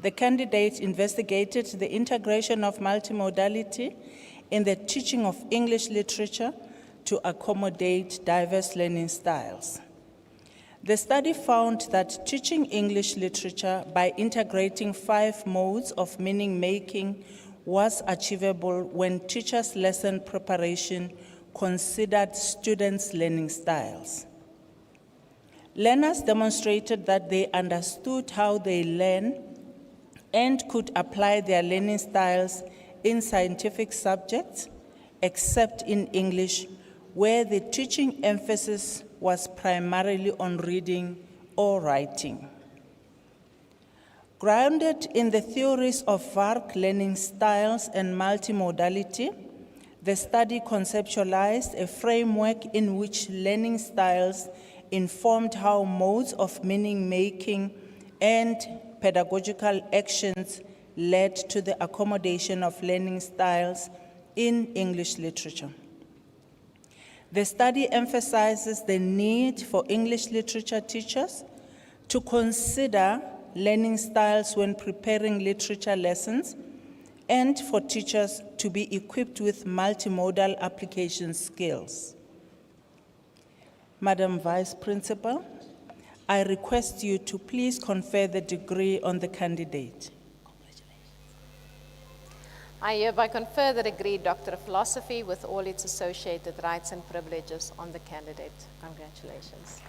the candidate investigated the integration of multimodality in the teaching of English literature to accommodate diverse learning styles. The study found that teaching English literature by integrating 5 modes of meaning-making was achievable when teachers' lesson preparation considered students' learning styles. Learners demonstrated that they understood how they learn and could apply their learning styles in scientific subjects, except in English, where the teaching emphasis was primarily on reading or writing. Grounded in the theories of VARC learning styles and multimodality, the study conceptualized a framework in which learning styles informed how modes of meaning-making and pedagogical actions led to the accommodation of learning styles in English literature. The study emphasizes the need for English literature teachers to consider learning styles when preparing literature lessons and for teachers to be equipped with multimodal application skills. Madam Vice Principal, I request you to please confer the degree on the candidate. I hereby confer the degree Doctor of Philosophy with all its associated rights and privileges on the candidate. Congratulations.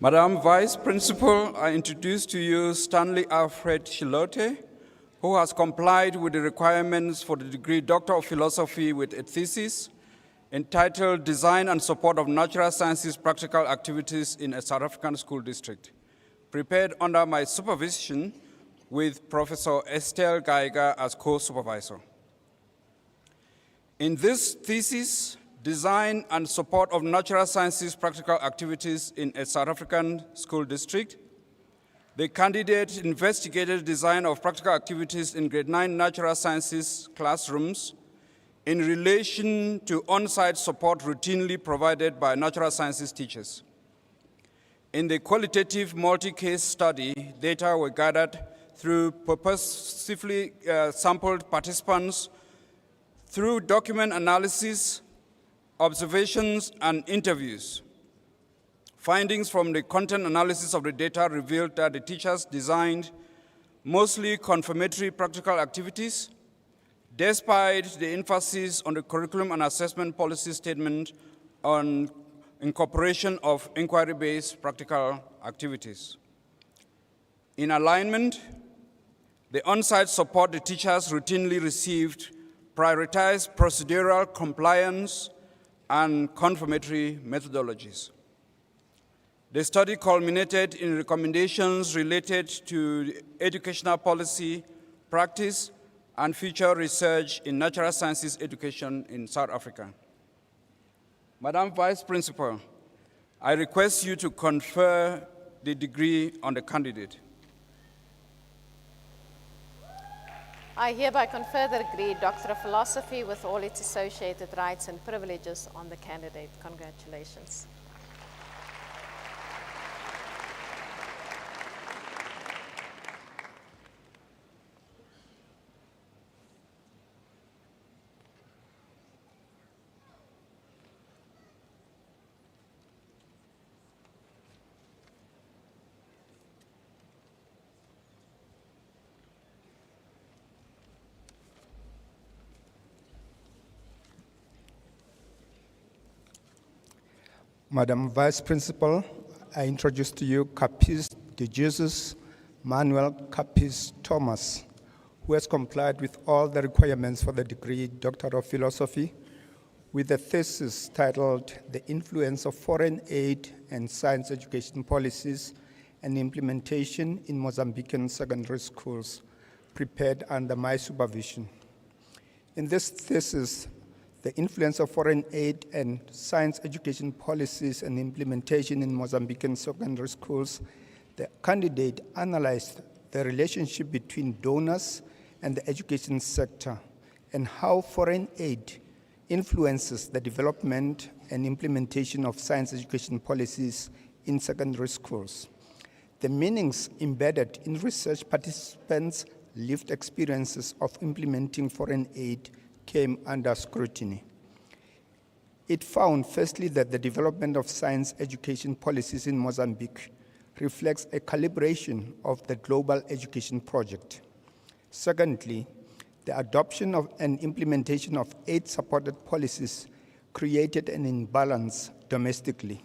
Madam Vice Principal, I introduce to you Stanley Alfred Shilote, who has complied with the requirements for the degree Doctor of Philosophy with a thesis entitled Design and Support of Natural Sciences Practical Activities in a South African School District, prepared under my supervision with Professor Estelle Geiger as co-supervisor. In this thesis, Design and Support of Natural Sciences Practical Activities in a South African School District, the candidate investigated design of practical activities in grade 9 natural sciences classrooms in relation to on-site support routinely provided by natural sciences teachers. In the qualitative multi-case study, data were gathered through purposefully sampled participants through document analysis, observations, and interviews. Findings from the content analysis of the data revealed that the teachers designed mostly confirmatory practical activities, despite the emphasis on the curriculum and assessment policy statement on incorporation of inquiry-based practical activities. In alignment, the on-site support the teachers routinely received prioritize procedural compliance and confirmatory methodologies. The study culminated in recommendations related to educational policy, practice, and future research in natural sciences education in South Africa. Madam Vice Principal, I request you to confer the degree on the candidate. I hereby confer the degree Doctor of Philosophy with all its associated rights and privileges on the candidate. Congratulations. Madam Vice Principal, I introduce to you Capis de Jesus Manuel Capis Thomas, who has complied with all the requirements for the degree Doctor of Philosophy with a thesis titled The Influence of Foreign Aid and Science Education Policies and Implementation in Mozambican Secondary Schools, prepared under my supervision. In this thesis, The Influence of Foreign Aid and Science Education Policies and Implementation in Mozambican Secondary Schools, the candidate analyzed the relationship between donors and the education sector and how foreign aid influences the development and implementation of science education policies in secondary schools. The meanings embedded in research participants' lived experiences of implementing foreign aid came under scrutiny. It found, firstly, that the development of science education policies in Mozambique reflects a calibration of the global education project. Secondly, the adoption of and implementation of aid-supported policies created an imbalance domestically.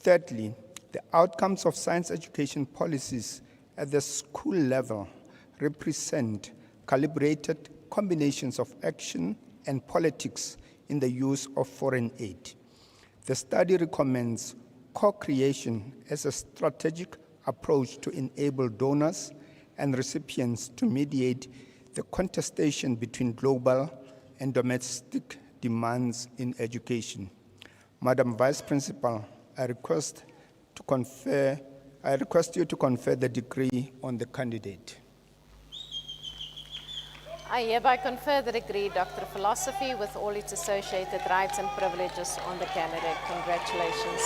Thirdly, the outcomes of science education policies at the school level represent calibrated combinations of action and politics in the use of foreign aid. The study recommends co-creation as a strategic approach to enable donors and recipients to mediate the contestation between global and domestic demands in education. Madam Vice Principal, I request you to confer the degree on the candidate. I hereby confer the degree Doctor of Philosophy with all its associated rights and privileges on the candidate. Congratulations.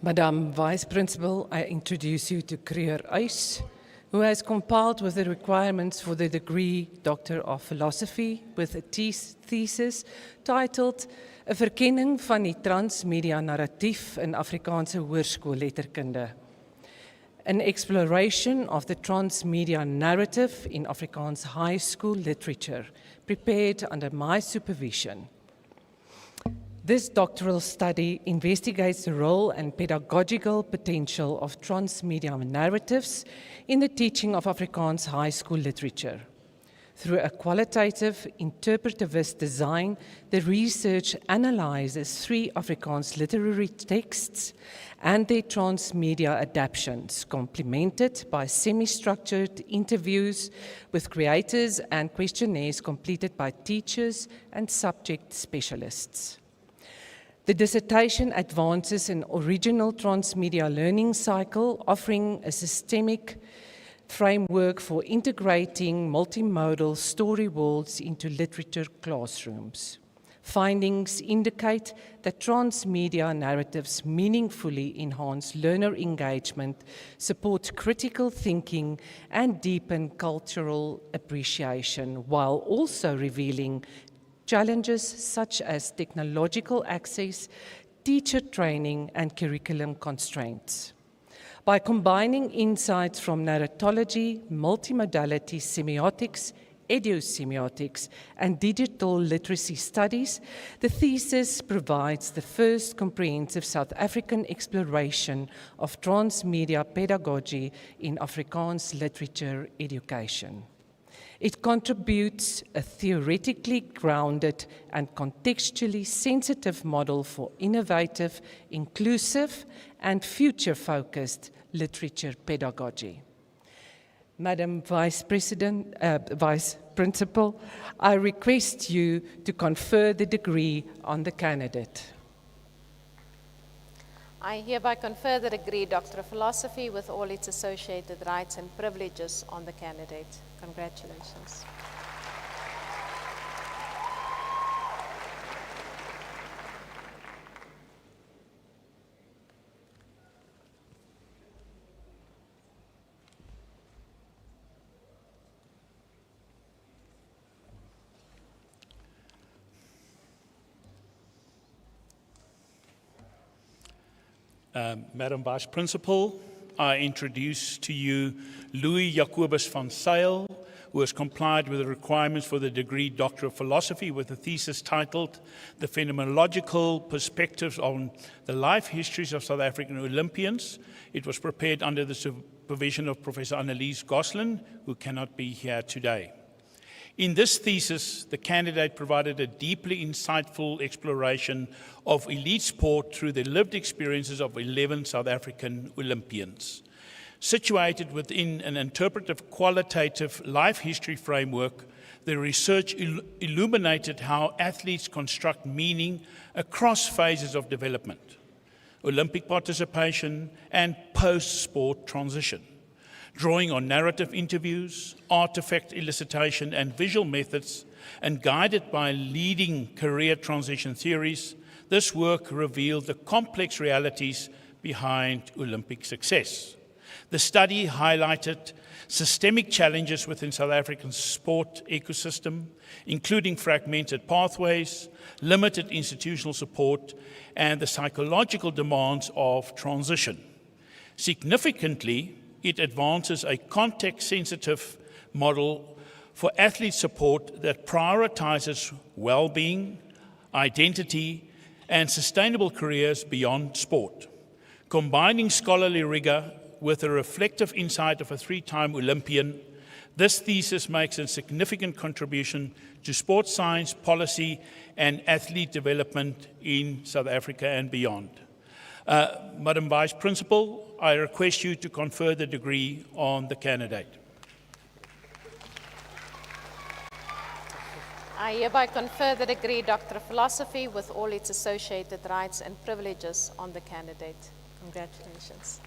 Madam Vice Principal, I introduce you to Creer Uys, who has compiled with the requirements for the degree Doctor of Philosophy with a thesis titled 'n Verkenning van die transmedia narratief in Afrikaanse hoërskoolletterkunde. An exploration of the transmedia narrative in Afrikaans high school literature, prepared under my supervision. This doctoral study investigates the role and pedagogical potential of transmedia narratives in the teaching of Afrikaans high school literature. Through a qualitative interpretivist design, the research analyzes 3 Afrikaans literary texts and their transmedia adaptations, complemented by semi-structured interviews with creators and questionnaires completed by teachers and subject specialists. The dissertation advances an original transmedia learning cycle, offering a systemic framework for integrating multimodal story worlds into literature classrooms. Findings indicate that transmedia narratives meaningfully enhance learner engagement, support critical thinking, and deepen cultural appreciation, while also revealing challenges such as technological access, teacher training, and curriculum constraints. By combining insights from narratology, multimodality, semiotics, ediosemiotics, and digital literacy studies, the thesis provides the first comprehensive South African exploration of transmedia pedagogy in Afrikaans literature education. It contributes a theoretically grounded and contextually sensitive model for innovative, inclusive, and future-focused literature pedagogy. Madam Vice Principal, I request you to confer the degree on the candidate. I hereby confer the degree Doctor of Philosophy with all its associated rights and privileges on the candidate. Congratulations. Madam Vice Principal, I introduce to you Louis Jacobus van Zyl, who has complied with the requirements for the degree Doctor of Philosophy with a thesis titled The Phenomenological Perspectives on the Life Histories of South African Olympians. It was prepared under the supervision of Professor Annelies Goslin, who cannot be here today. In this thesis, the candidate provided a deeply insightful exploration of elite sport through the lived experiences of 11 South African Olympians. Situated within an interpretive qualitative life history framework, the research illuminated how athletes construct meaning across phases of development, Olympic participation, and post-sport transition. Drawing on narrative interviews, artifact elicitation, and visual methods, and guided by leading career transition theories, this work revealed the complex realities behind Olympic success. The study highlighted systemic challenges within South Africa's sport ecosystem, including fragmented pathways, limited institutional support, and the psychological demands of transition. Significantly, it advances a context-sensitive model for athlete support that prioritizes well-being, identity, and sustainable careers beyond sport. Combining scholarly rigor with the reflective insight of a three-time Olympian, this thesis makes a significant contribution to sports science, policy, and athlete development in South Africa and beyond. Madam Vice Principal, I request you to confer the degree on the candidate. I hereby confer the degree Doctor of Philosophy with all its associated rights and privileges on the candidate. Congratulations.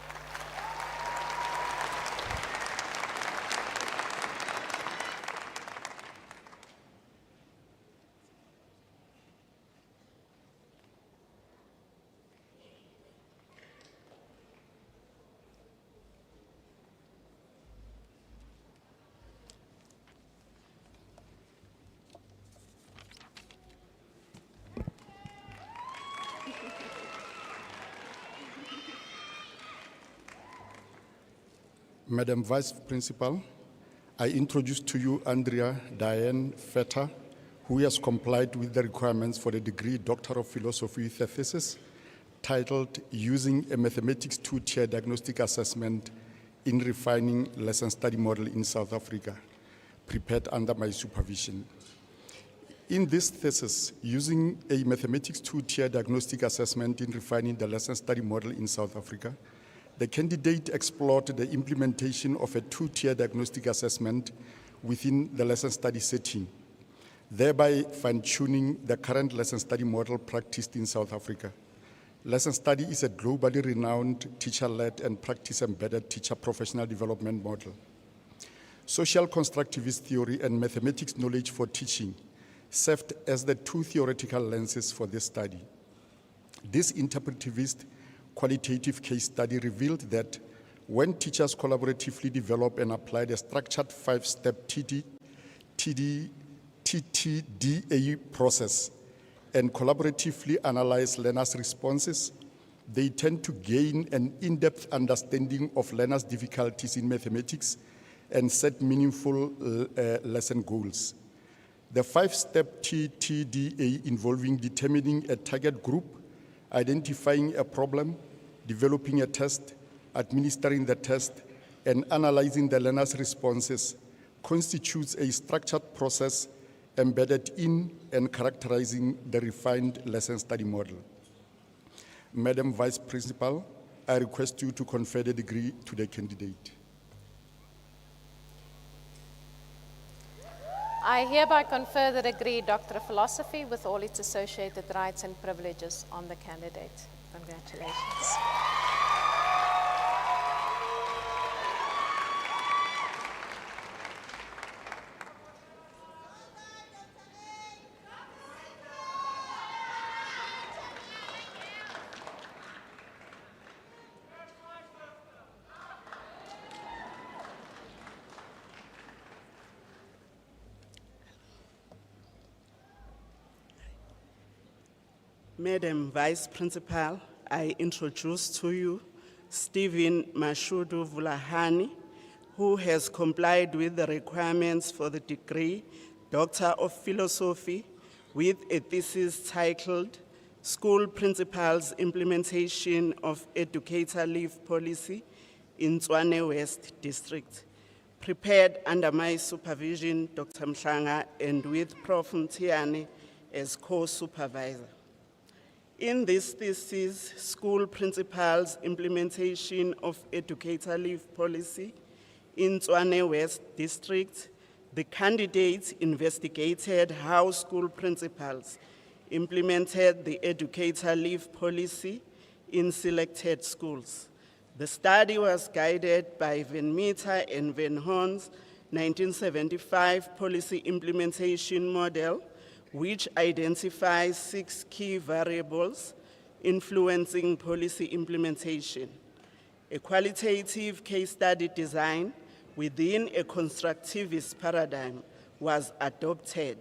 Madam Vice Principal, I introduce to you Andrea Diane Fetter, who has complied with the requirements for the degree Doctor of Philosophy with a thesis titled Using a Mathematics Two-Tier Diagnostic Assessment in Refining Lesson Study Model in South Africa, prepared under my supervision. In this thesis, using a mathematics two-tier diagnostic assessment in refining the lesson study model in South Africa, the candidate explored the implementation of a two-tier diagnostic assessment within the lesson study setting, thereby fine-tuning the current lesson study model practiced in South Africa. Lesson study is a globally renowned teacher-led and practice-embedded teacher professional development model. Social constructivist theory and mathematics knowledge for teaching served as the two theoretical lenses for this study. This interpretivist qualitative case study revealed that when teachers collaboratively develop and apply the structured 5-step TTDA process and collaboratively analyze learners' responses, they tend to gain an in-depth understanding of learners' difficulties in mathematics and set meaningful lesson goals. The 5-step TTDA involving determining a target group, identifying a problem, developing a test, administering the test, and analyzing the learner's responses constitutes a structured process embedded in and characterizing the refined lesson study model. Madam Vice Principal, I request you to confer the degree to the candidate. I hereby confer the degree Doctor of Philosophy with all its associated rights and privileges on the candidate. Congratulations. Madam Vice Principal, I introduce to you Stephen Mashudu Vulahani, who has complied with the requirements for the degree Doctor of Philosophy with a thesis titled School Principals Implementation of Educator Leave Policy in Tshwane West District, prepared under my supervision, Dr. Mhlanga, and with Prof. Mtiani as co-supervisor. In this thesis, School Principals Implementation of Educator Leave Policy in Tshwane West District, the candidates investigated how school principals implemented the educator leave policy in selected schools. The study was guided by Van Meter and Van Horn's 1975 policy implementation model, which identifies 6 key variables influencing policy implementation. A qualitative case study design within a constructivist paradigm was adopted.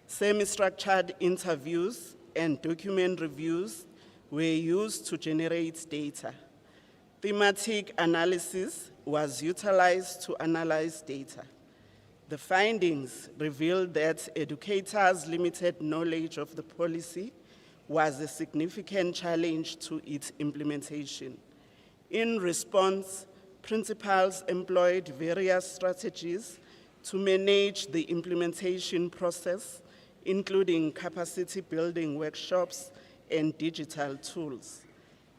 Semi-structured interviews and document reviews were used to generate data. Thematic analysis was utilized to analyze data. The findings revealed that educators' limited knowledge of the policy was a significant challenge to its implementation. In response, principals employed various strategies to manage the implementation process, including capacity building workshops and digital tools.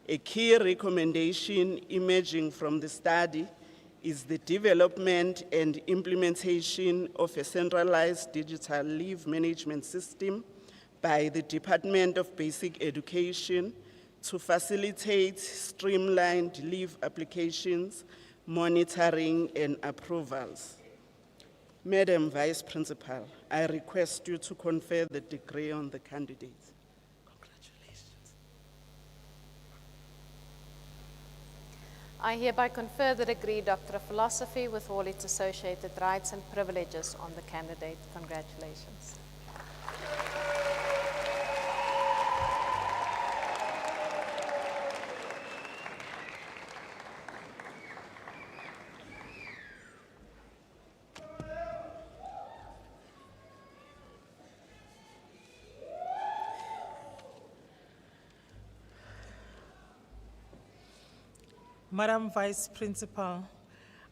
A key recommendation emerging from the study is the development and implementation of a centralized digital leave management system by the Department of Basic Education to facilitate streamlined leave applications, monitoring, and approvals. Madam Vice Principal, I request you to confer the degree on the candidate. I hereby confer the degree Doctor of Philosophy with all its associated rights and privileges on the candidate. Congratulations. Madam Vice Principal,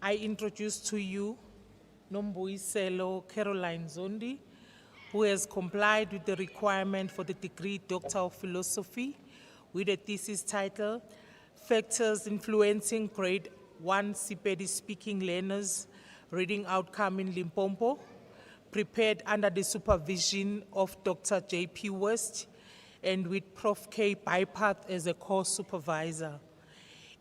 I introduce to you Nombuiselo Caroline Zondi, who has complied with the requirement for the degree Doctor of Philosophy with a thesis title, Factors Influencing Grade 1 CPD Speaking Learners Reading Outcome in Limpopo, prepared under the supervision of Dr. J.P. West and with Prof. K. Bypath as a co-supervisor.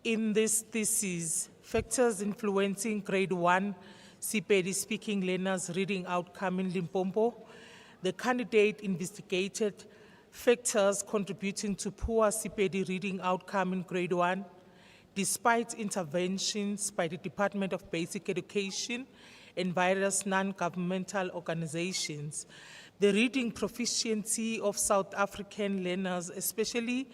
In this thesis, Factors Influencing Grade 1 CPD Speaking Learners Reading Outcome in Limpopo, The candidate investigated factors contributing to poor CPD reading outcome in grade 1, despite interventions by the Department of Basic Education and various non-governmental organizations. The reading proficiency of South African learners, especially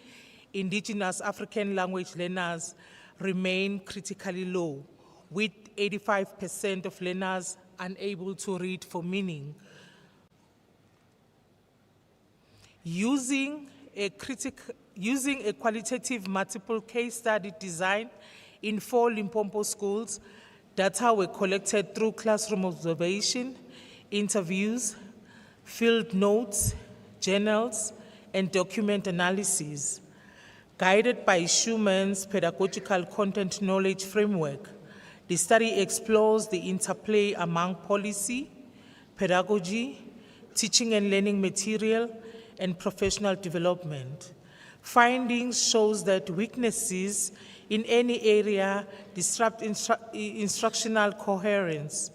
indigenous African language learners, remain critically low, with 85% of learners unable to read for meaning. Using a qualitative multiple case study design in 4 Limpopo schools, data were collected through classroom observation, interviews, field notes, journals, and document analysis. Guided by Schumann's pedagogical content knowledge framework, the study explores the interplay among policy, pedagogy, teaching and learning material, and professional development. Findings shows that weaknesses in any area disrupt instructional coherence.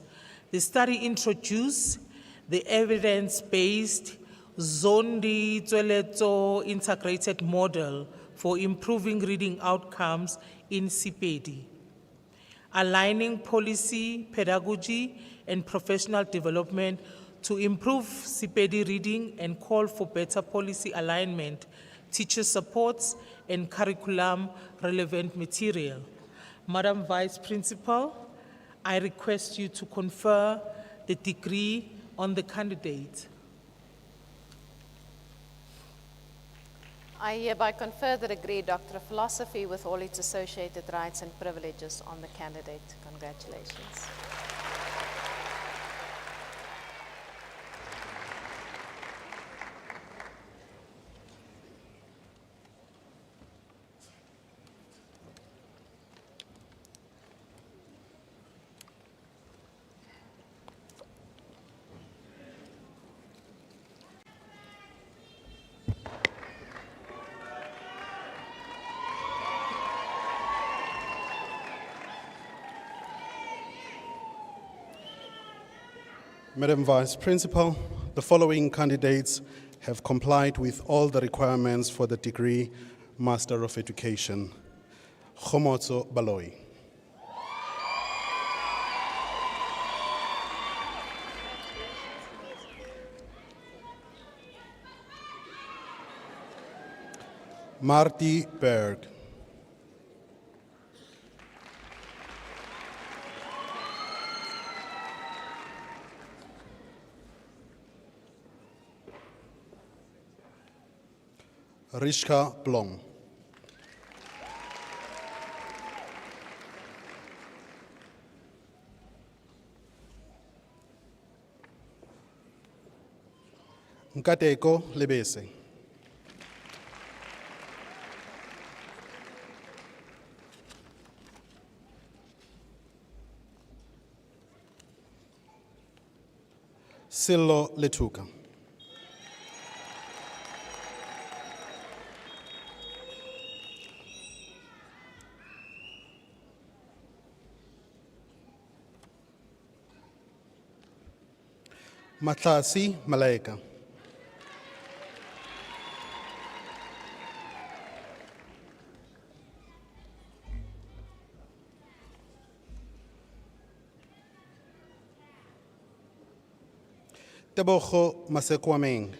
The study introduced the evidence-based Zondi Tsweleto integrated model for improving reading outcomes in CPD, aligning policy, pedagogy, and professional development to improve CPD reading and call for better policy alignment, teacher supports, and curriculum-relevant material. Madam Vice Principal, I request you to confer the degree on the candidate. I hereby confer the degree Doctor of Philosophy with all its associated rights and privileges on the candidate. Congratulations. Madam Vice Principal, the following candidates have complied with all the requirements for the degree Master of Education. Khomotso Baloyi. Marty Berg. Rishka Blom. Nkateko Lebese. Silo Letuka. Matlasi Malaika. Tebogo Masekwameng.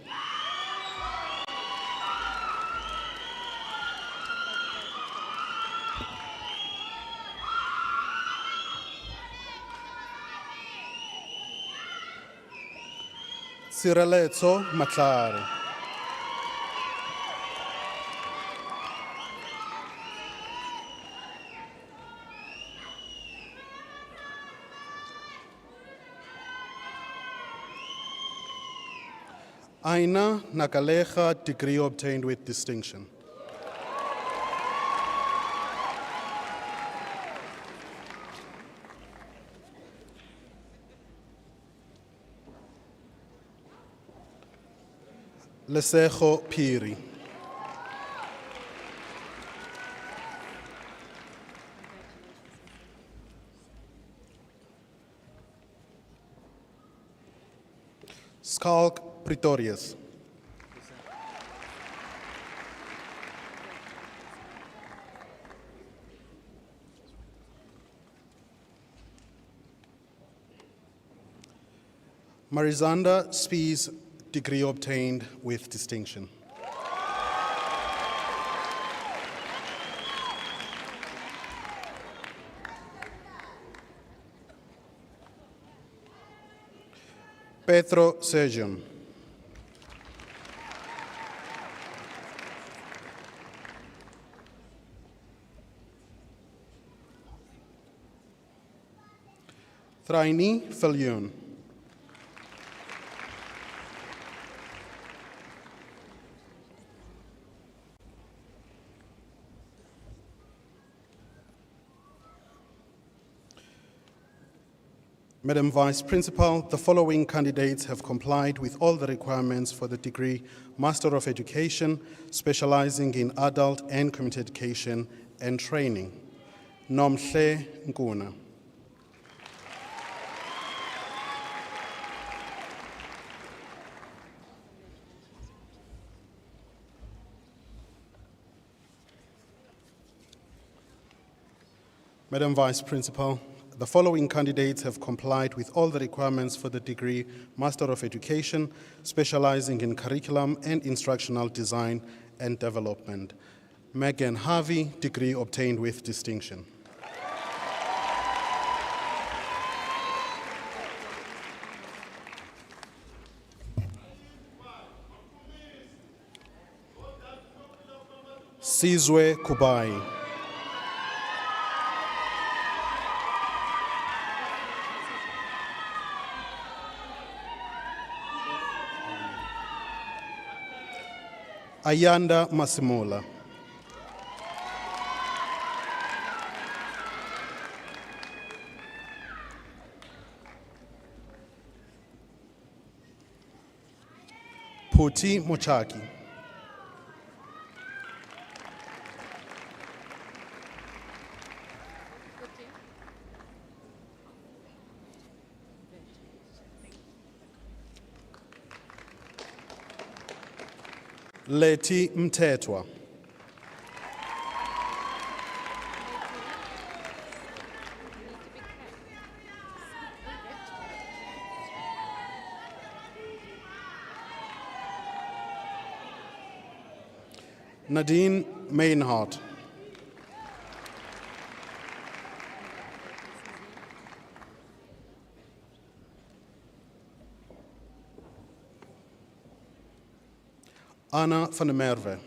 Sireletso Matlare. Aina Nakaleja, degree obtained with distinction. Lesejo Piri. Skalk Pretorius. Marizanda Spies, degree obtained with distinction. Petro Sergium. Thraini Filion. Madam Vice Principal, the following candidates have complied with all the requirements for the degree Master of Education, specializing in adult and community education and training. Nomhle Nkuna. Madam Vice Principal, the following candidates have complied with all the requirements for the degree Master of Education, specializing in curriculum and instructional design and development. Megan Harvey, degree obtained with distinction. Sizwe Kubai. Ayanda Masimola. Puti Mochaki. Leti Mtetwa. Nadine Mainhardt. Anna van der Merwe.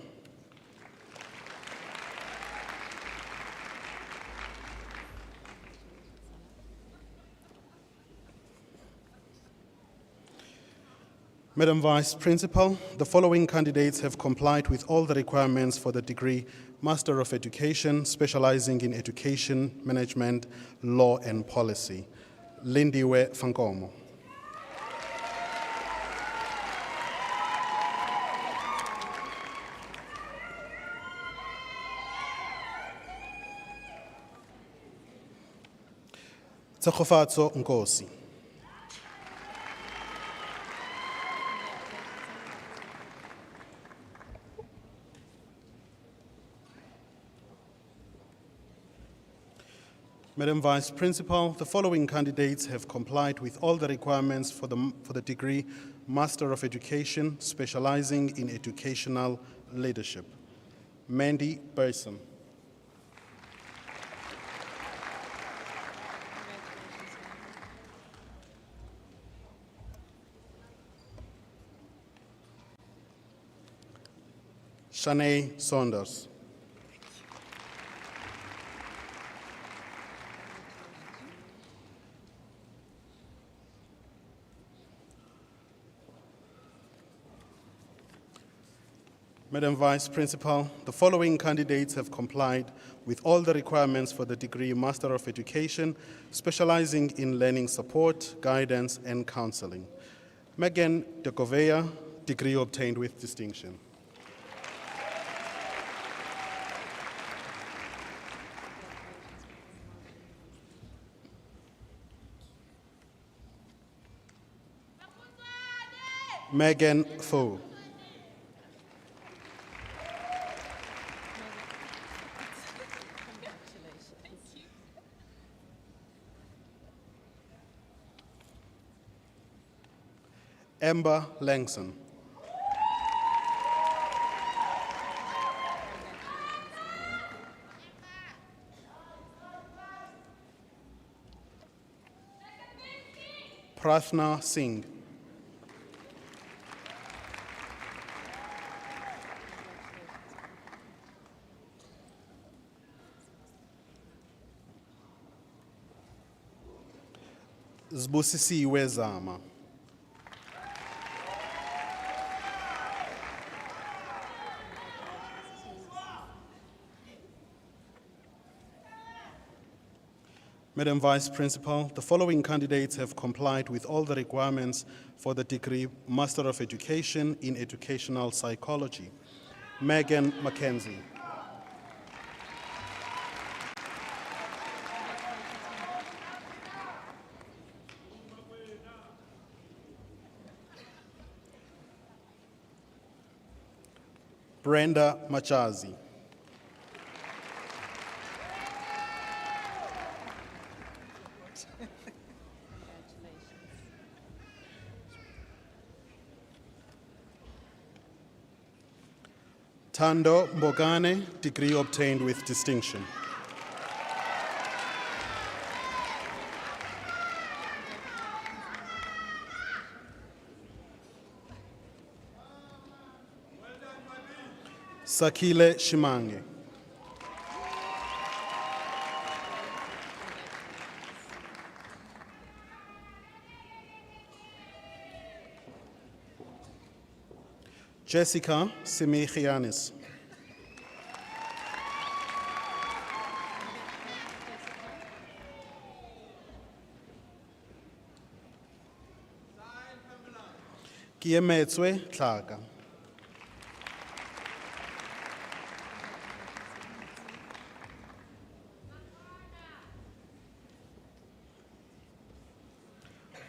Madam Vice Principal, the following candidates have complied with all the requirements for the degree Master of Education, specializing in education, management, law, and policy. Lindiwe Fankomo. Tsakofatso Nkosi. Madam Vice Principal, the following candidates have complied with all the requirements for the degree Master of Education, specializing in educational leadership. Mandy Burson. Shanae Saunders. Madam Vice Principal, the following candidates have complied with all the requirements for the degree Master of Education, specializing in learning support, guidance, and counseling. Megan Dekovea, degree obtained with distinction. Megan Fo. Amber Langson. Prathna Singh. Zbusisiwe Zama. Madam Vice Principal, the following candidates have complied with all the requirements for the degree Master of Education in Educational Psychology. Megan Mackenzie. Brenda Machazi. Tando Mbogane, degree obtained with distinction. Sakile Shimange. Jessica Simichianis. Kiemetswe Tlaga.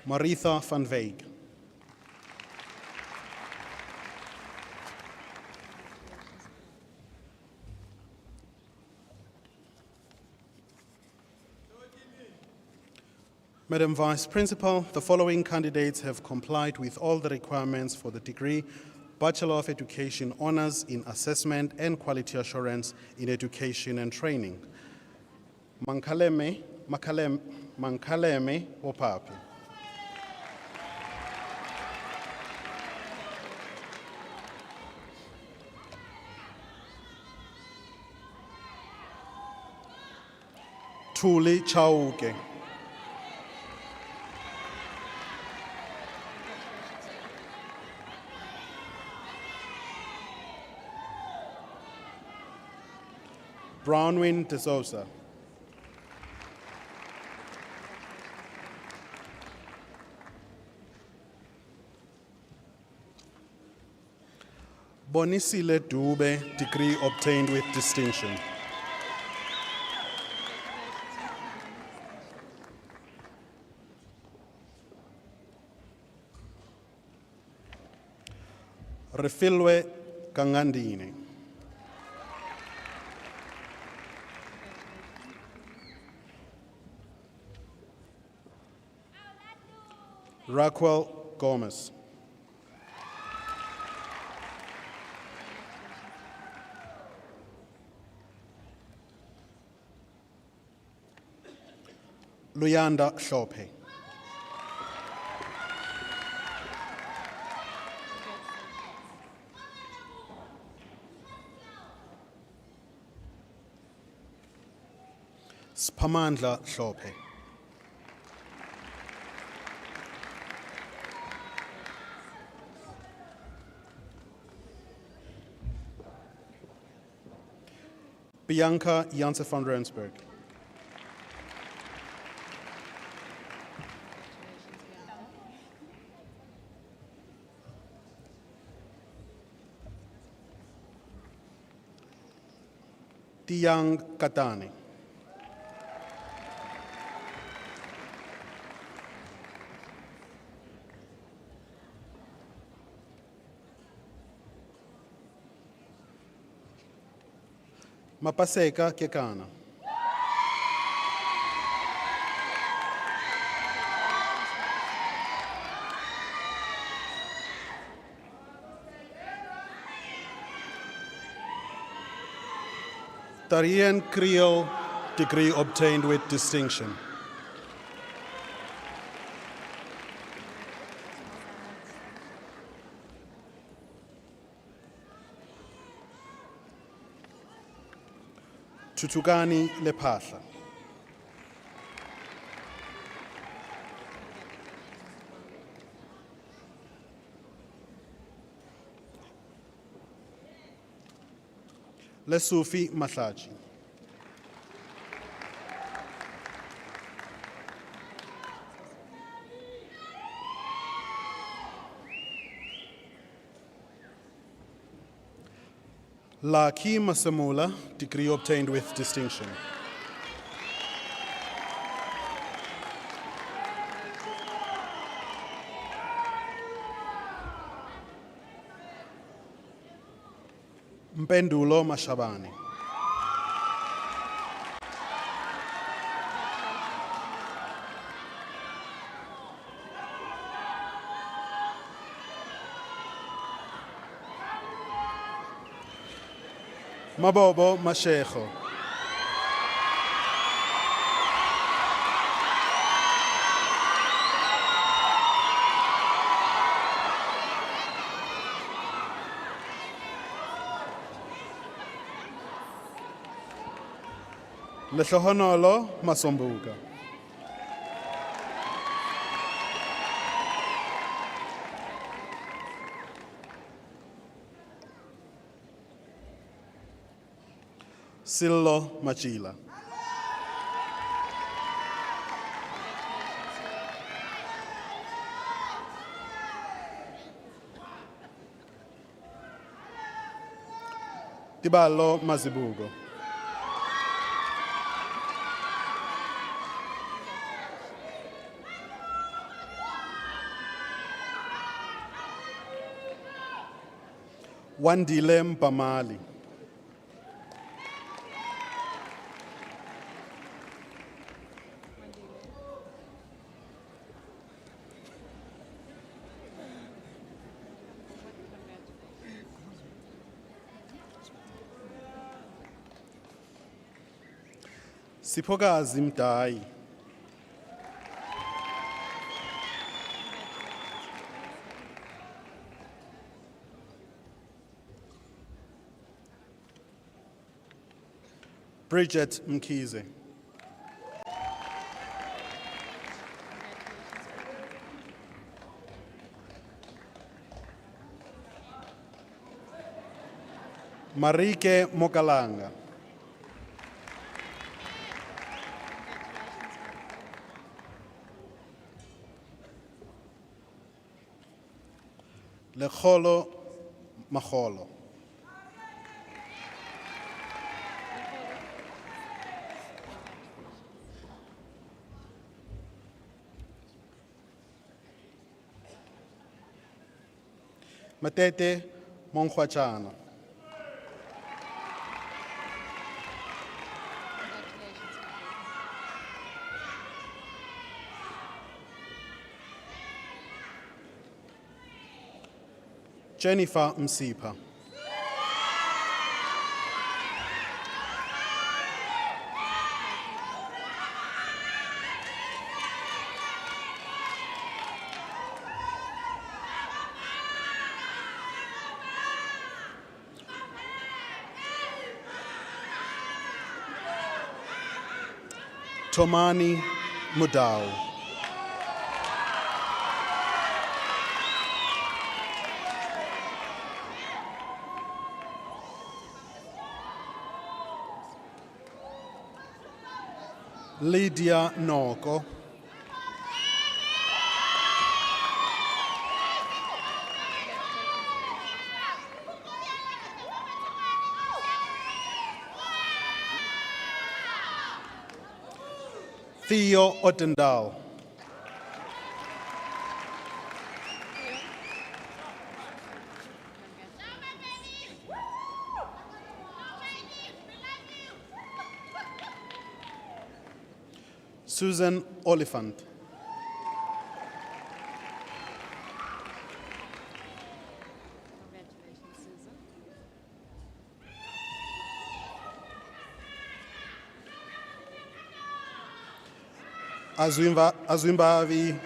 Maritha van Veek. Madam Vice Principal, the following candidates have complied with all the requirements for the degree Bachelor of Education Honors in Assessment and Quality Assurance in Education and Training. Mankaleme Opapi. Tuli Chauke. Brownwin de Souza. Bonisile Dube, degree obtained with distinction. Refilwe Kangandini. Raquel Gomez. Luyanda Shope. Spamandla Shope. Bianca Janse van Rensburg. Tiang Katani. Mapaseka Kekana. Tarian Creole, degree obtained with distinction. Tutukani Lepahla. Lesufi Mahlaji. Laki Masamula, degree obtained with distinction. Mpendulo Mashabani. Mabobo Mashego. Lehlohonolo Masombuka. Sillo Machila. Tibalo Mazibugo. Wandile Mpamali. Siphokazi Mdai. Bridget Mkize. Marike Mokalanga. Lecholo Maholo. Matete Monkhwachana. Jennifer Msipa. Tomani Mudau. Lydia Noko. Theo Ottendal. Susan Oliphant. Azwimbavi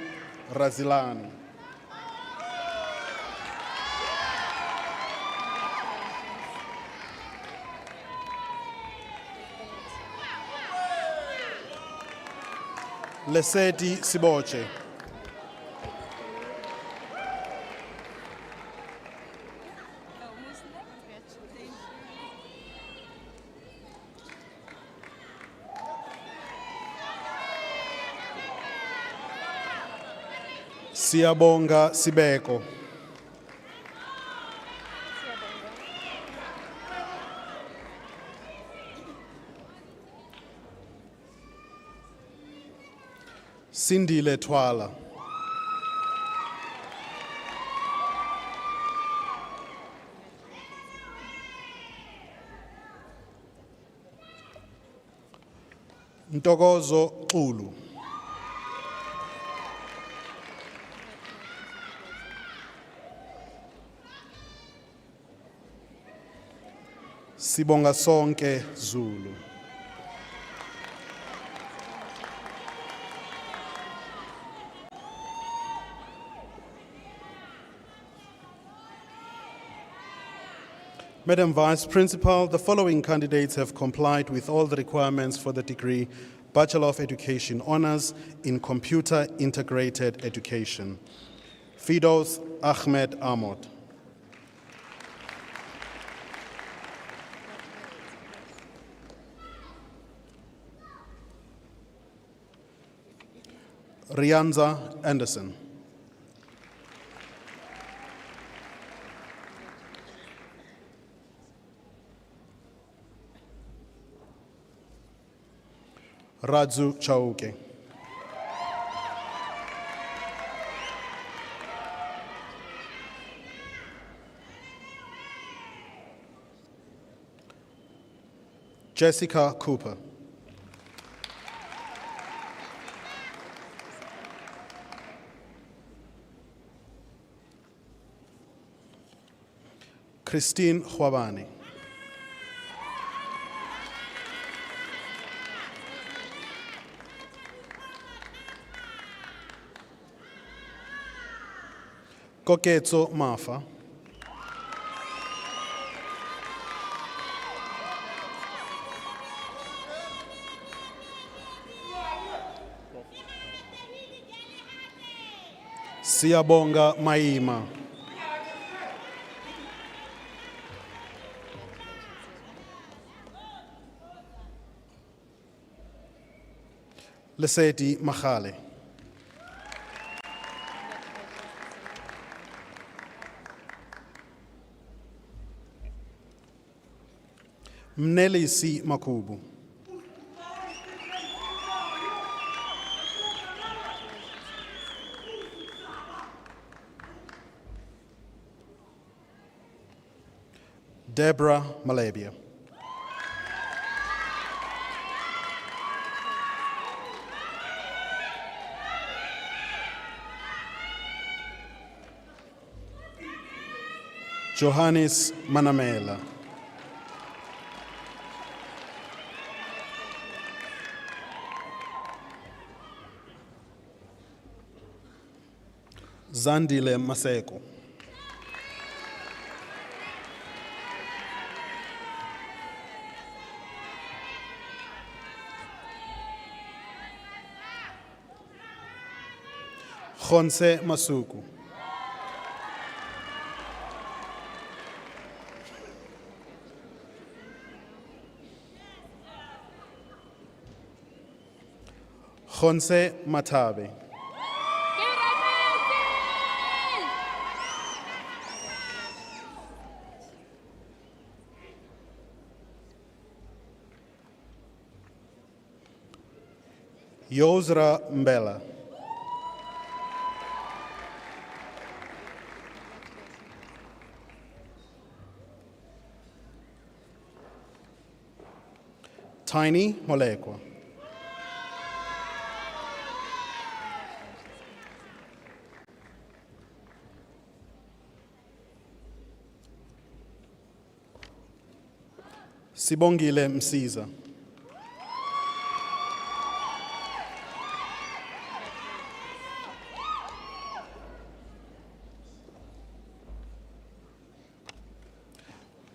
Razilani. Lesedi Siboche. Siyabonga Sibeko. Sindile Twala. Ntokozo Xulu. Sibonga sonke Zulu. Madam Vice Principal, the following candidates have complied with all the requirements for the degree Bachelor of Education Honours in Computer Integrated Education. Fidos Ahmed Ahmad. Rianza Anderson. Radzu Chauke. Jessica Cooper. Christine Khwabane. Koketso Mafa. Siyabonga Maima. Lesedi Mahale. Mnelisi Makubu. Deborah Malabia. Johannes Manamela. Zandile Maseko. Khonse Masuku. Khonse Matabe. Yosra Mbela. Tiny Molekwa. Sibongile Msiza.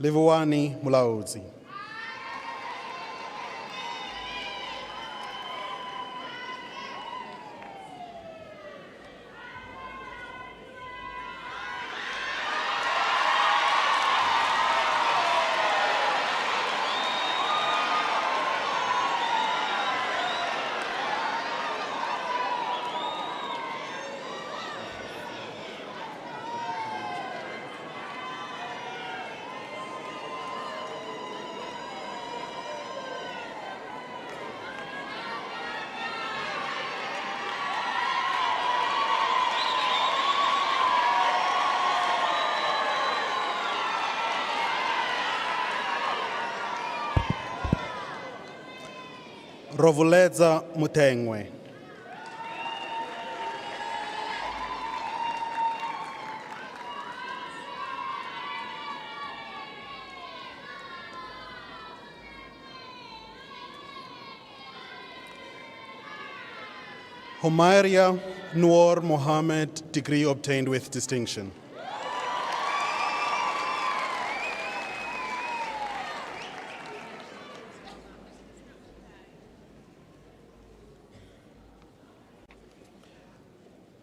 Livuani Mulaudzi. Rovuledza Mutengwe. Homaria Noor Mohammed, degree obtained with distinction.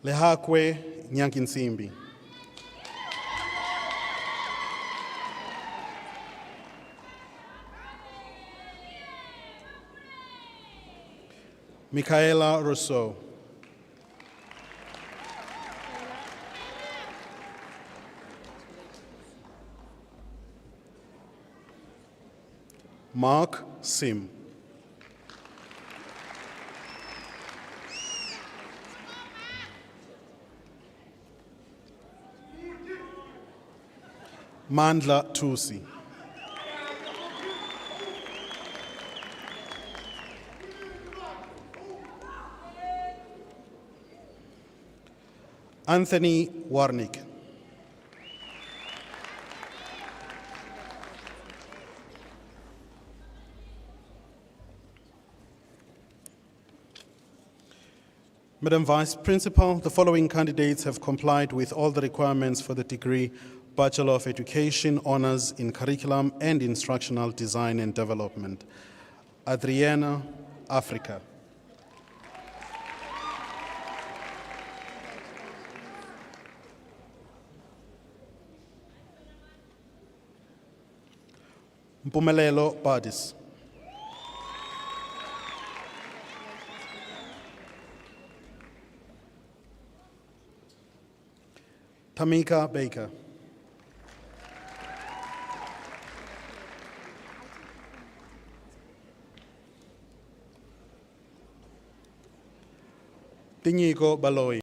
Lehakwe Nyankinsimbi. Michaela Rousseau. Mark Sim. Mandla Tusi. Anthony Warnick. Madam Vice Principal, the following candidates have complied with all the requirements for the degree Bachelor of Education, Honors in Curriculum and Instructional Design and Development. Adriana, Africa. Mpumelelo Badis. Tamika Baker. Tinyiko Baloi.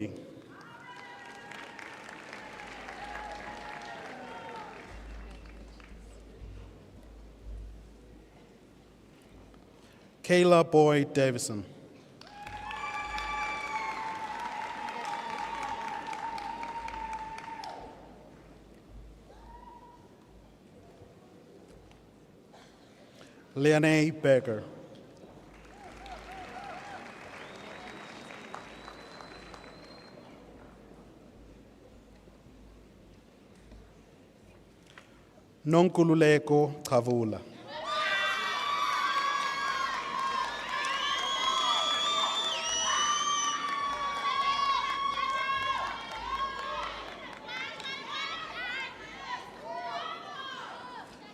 Kayla Boyd Davison. Leonie Berger. Nonkululeko Chavula.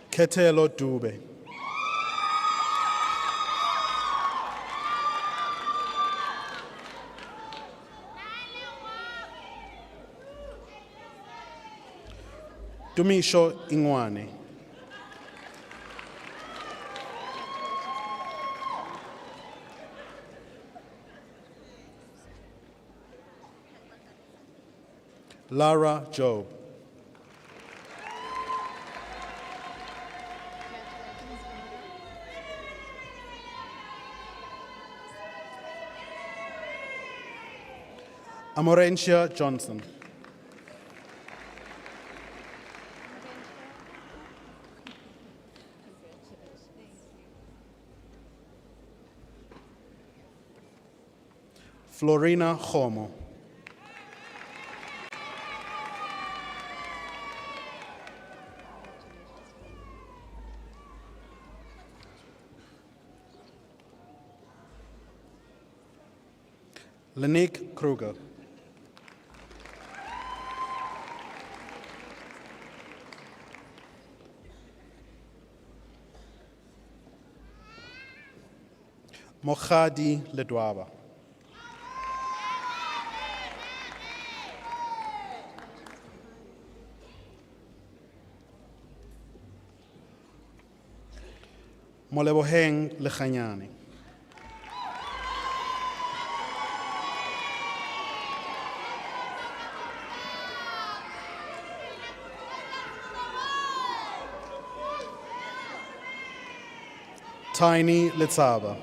Ketelo Dube. Dumisho Ingwane. Lara Job. Amorentia Johnson. Florina Homo. Lenique Kruger. Mokhadi Ledwaba. Moleboheng Lekhanyane. Tiny Letsaba.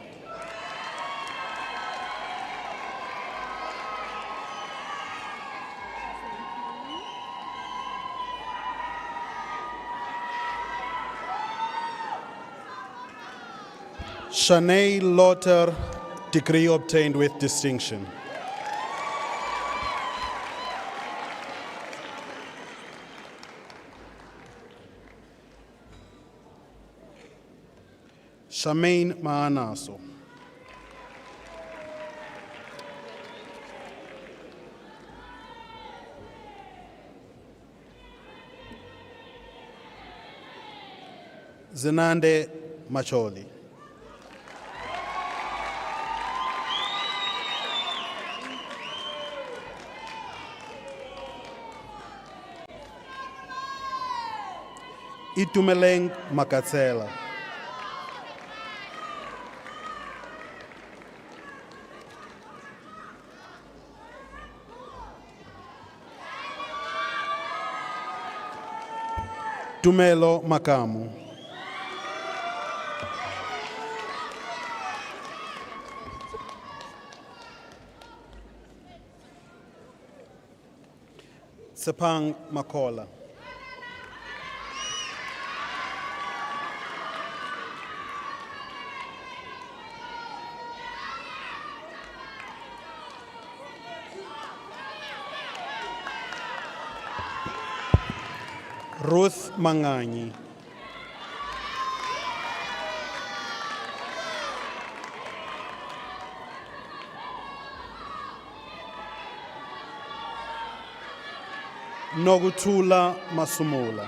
Shanae Lauter, degree obtained with distinction. Shamaine Maanaso. Zenande Macholi. Itumeleng Makatsela. Tumelo Makamu. Sepang Makola. Ruth Manganyi. Nogutula Masumula.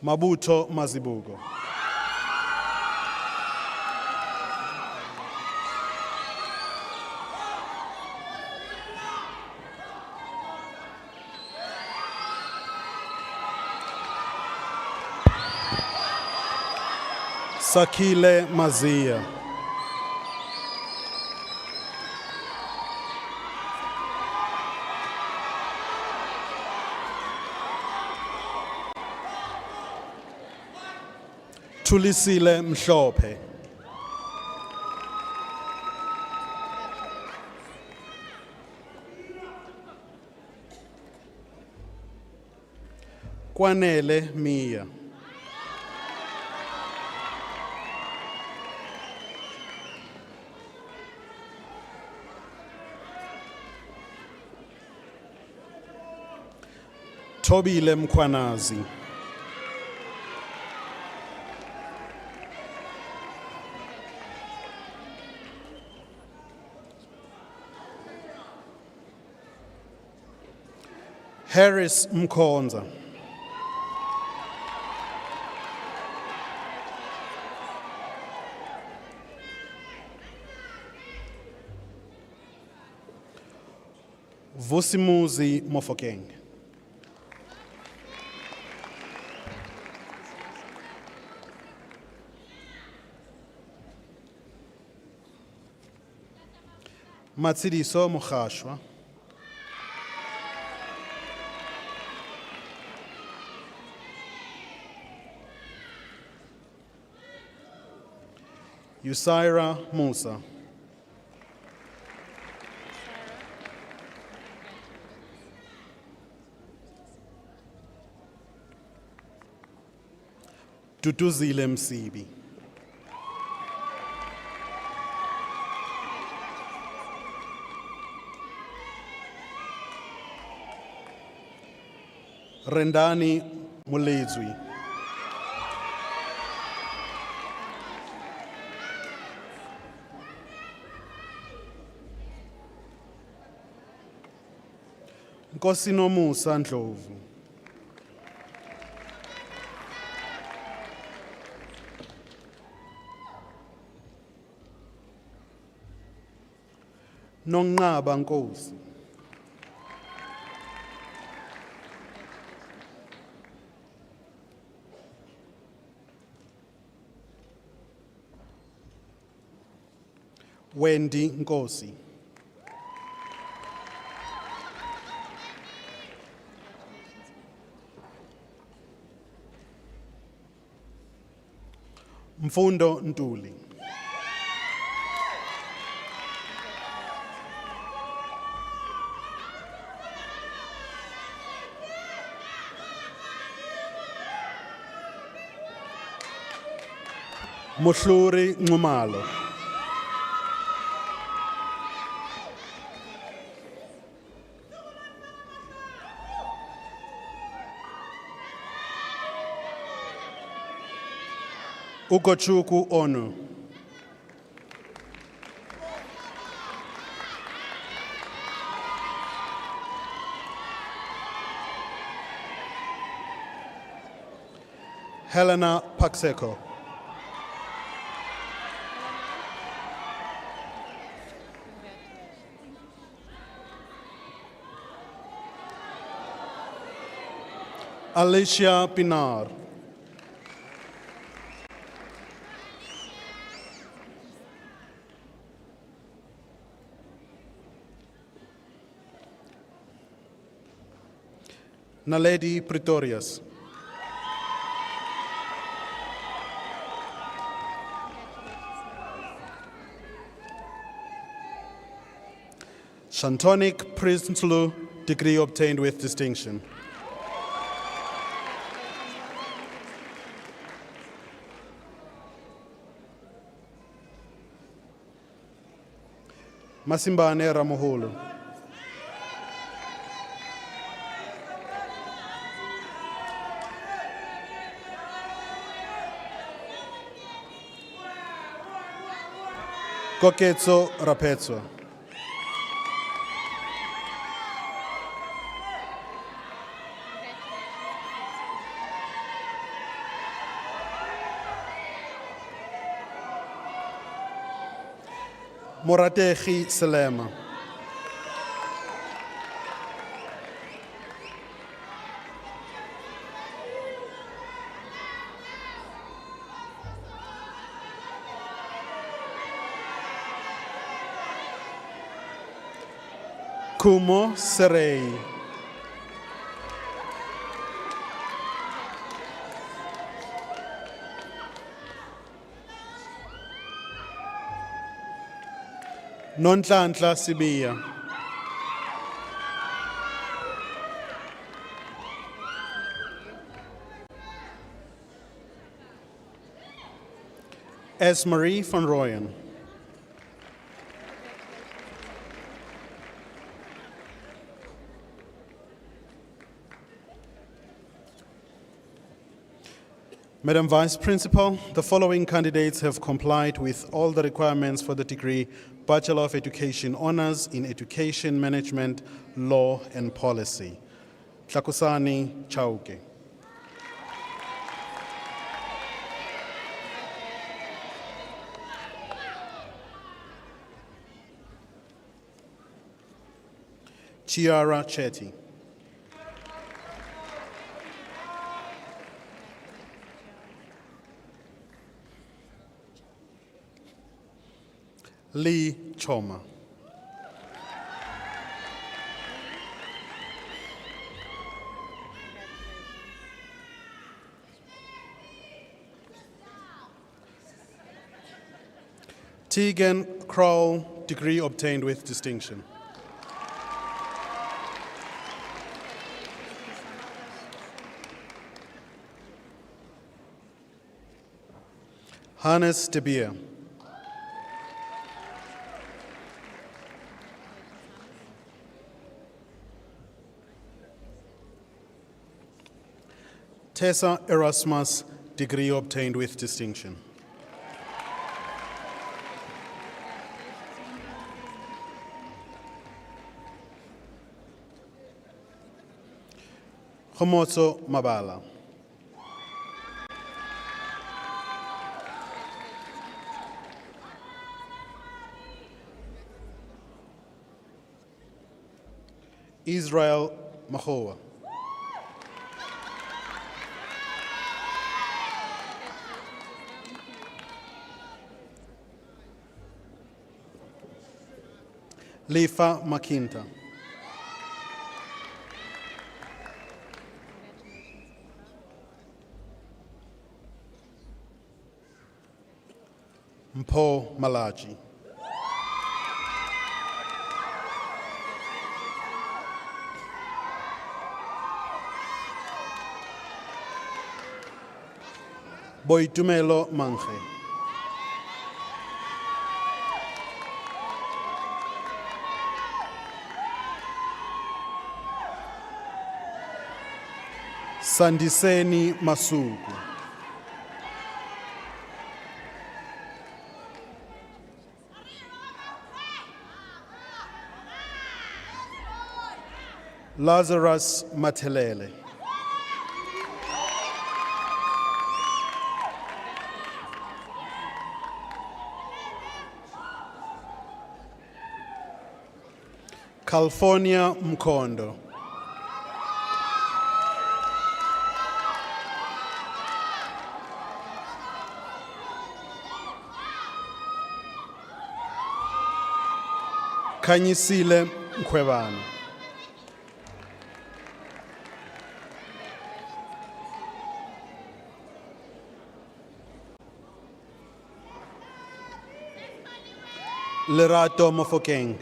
Mabuto Mazibugo. Sakile Mazia. Tulisile Mhlophe. Kwanele Mia. Tobile Mkwanazi. Harris Mkonza. Vusimuzi Mofokeng. Matsidiso Mokhashwa. Usaira Musa. Duduzile Msibi. Rendani Mulezwi. Nkosinomusa Ndlovu. Nonqaba Nkosi. Wendy Nkosi. Mfundo Ntuli. Mohluri Nxumalo. Ugochuku Ono. Helena Paxeko. Alicia Pinar. Naledi Pretorius. Shantonic Prinsloo, degree obtained with distinction. Masimbane Ramoholo. Koketso Rapetso. Morategi Selema. Kumo Serei. Nonhlanhla Sibiya. Esmarie van Rooyen. Madam Vice Principal, the following candidates have complied with all the requirements for the degree Bachelor of Education Honors in Education Management, Law and Policy. Tlakusani Chauke. Chiara Chetty. Lee Choma. Tegan Crowell, degree obtained with distinction. Hannes de Beer. Tessa Erasmus, degree obtained with distinction. Khomotso Mabala. Israel Mahowa. Lifa Makinta. Mpo Malachi. Boitumelo Manje. Sandiseni Masuku. Lazarus Matelele. California Mkondo. Kanyisile Mkhwebana. Lerato Mofokeng.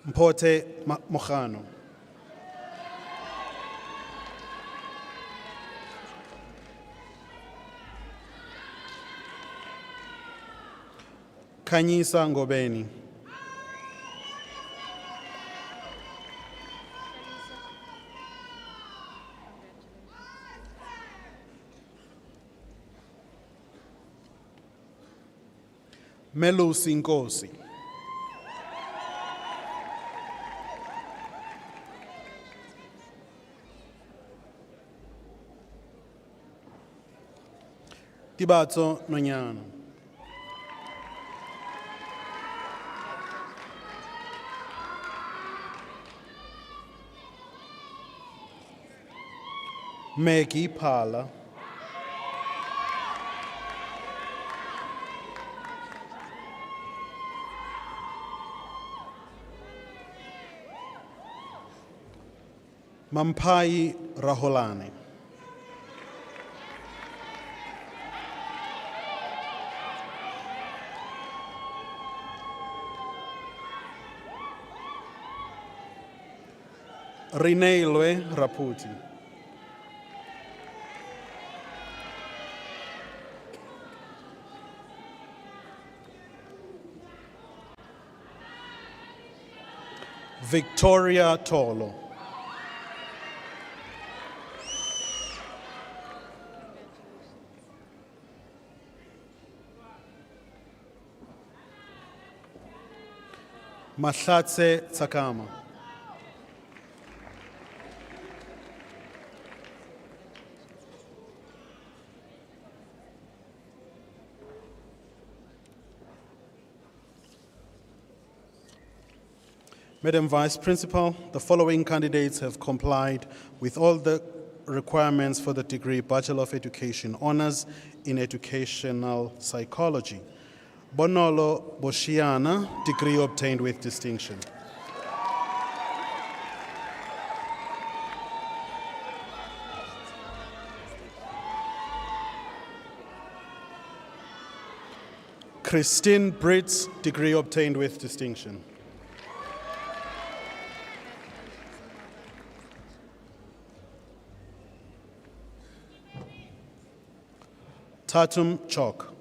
Mpote Mojano. Kanyisa Ngobeni. Melusi Nkosi. Tibatso Nonyana. Maggie Pala. Mampai Raholane. Rineilwe Raputi. Victoria Tolo. Mahlatse Tsakama. Madam Vice Principal, the following candidates have complied with all the requirements for the degree Bachelor of Education Honors in Educational Psychology. Bonolo Boshiana, degree obtained with distinction. Christine Brits, degree obtained with distinction. Tatum Chok.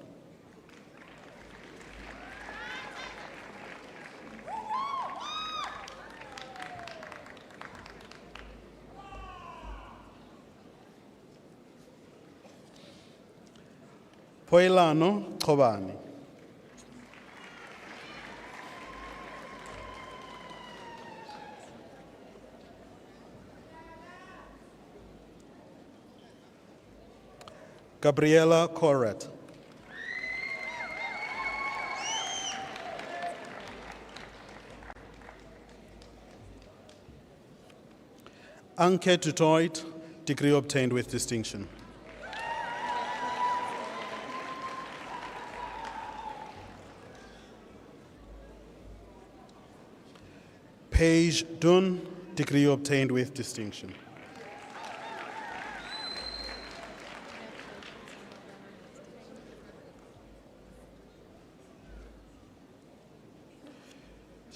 Poilano Chobani. Gabriela Corret. Anke Tutoit, degree obtained with distinction. Paige Dunn, degree obtained with distinction.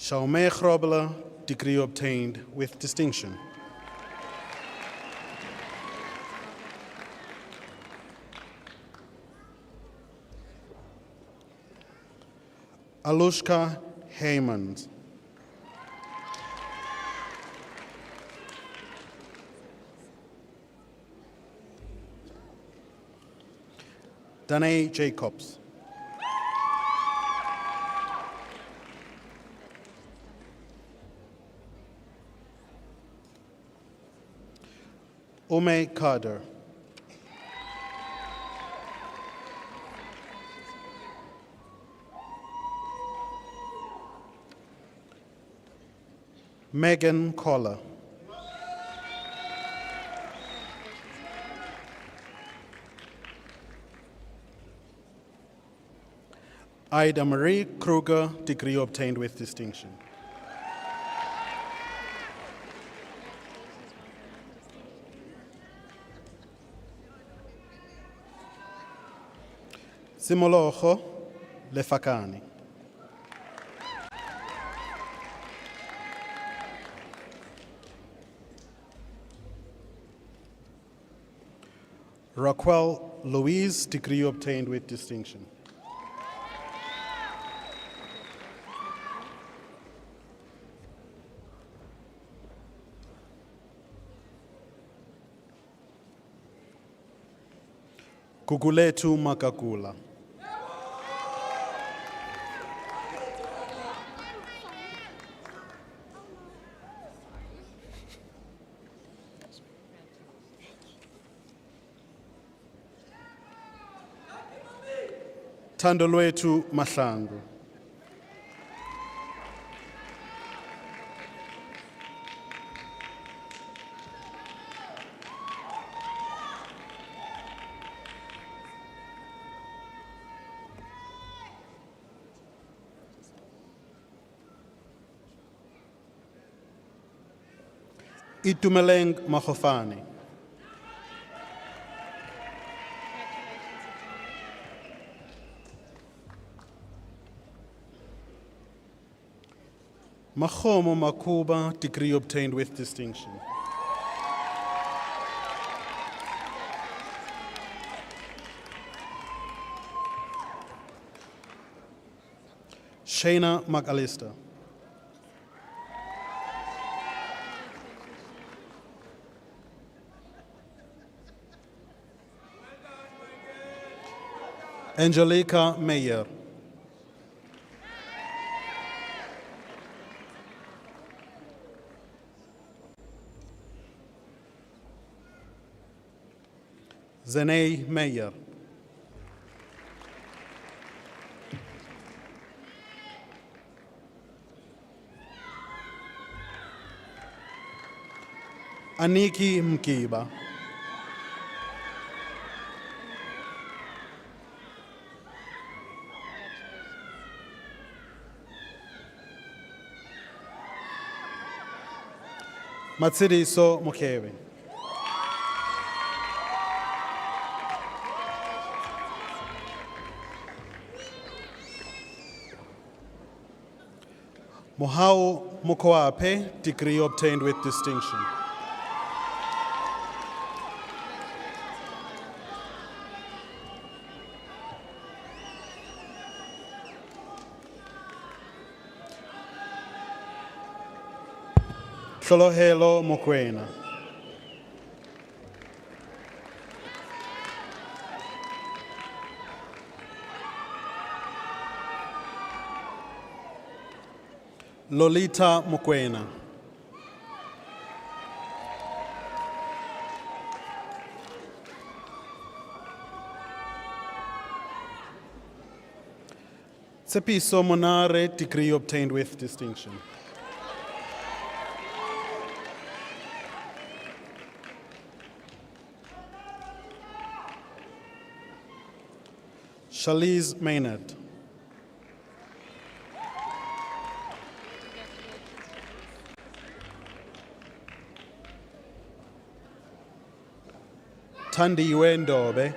Shaume Grobler, degree obtained with distinction. Alushka Haymond. Danae Jacobs. Ume Kader. Megan Collar. Ida Marie Kruger, degree obtained with distinction. Simolojo Lefakani. Raquel Louise, degree obtained with distinction. Kukuletu Makakula. Thandolwethu Mahlangu. Itumeleng Mahofani. Mahomo Makuba, degree obtained with distinction. Shayna McAllister. Angelica Meyer. Zenay Meyer. Aniki Mkiba. Matsiriso Mokebe. Mohau Mokoape, degree obtained with distinction. Hlolohelo Mokoena. Lolita Mokoena. Tsepiso Monare, degree obtained with distinction. Shaliz Maynard. Thandi Wendobe.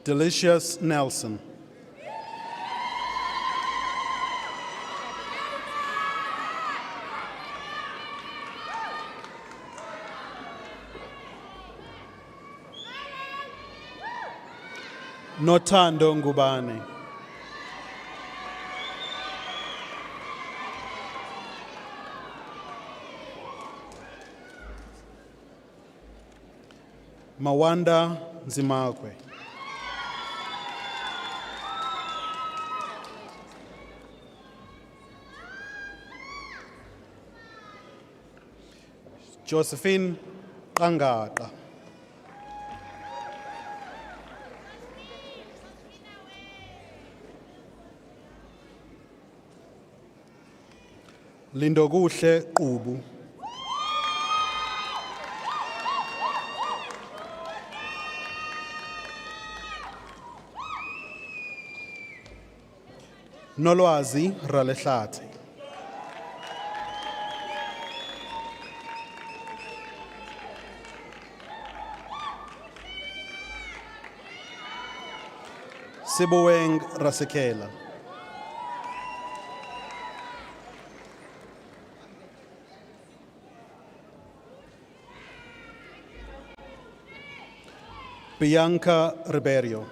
Delicious Nelson. Nothando Ngubane. Mawanda Nzimakwe. Josephine Qangata. Lindokuhle Qubu. Nolwazi Ralehlate. Sibueng Rasekela. Bianca Ribeiro.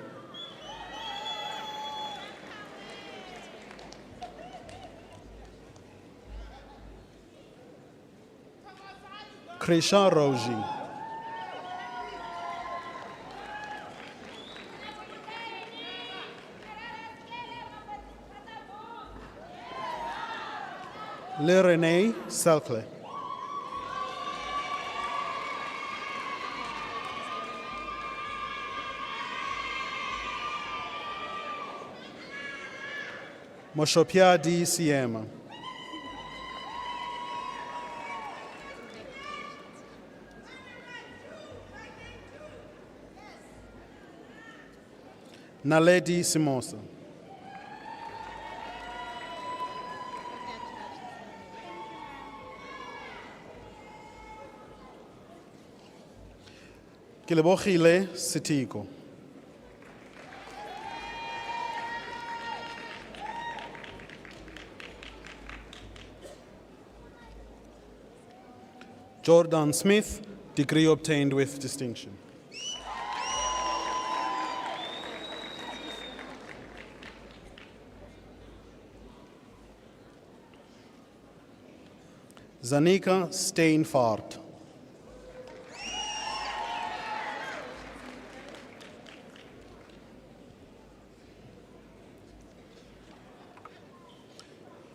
Krisha Roji. Le Renee Selkle. Moshopiadi Siema. Naledi Simosa. Kilebogile Sitiko. Jordan Smith, degree obtained with distinction. Zanika Steinfart.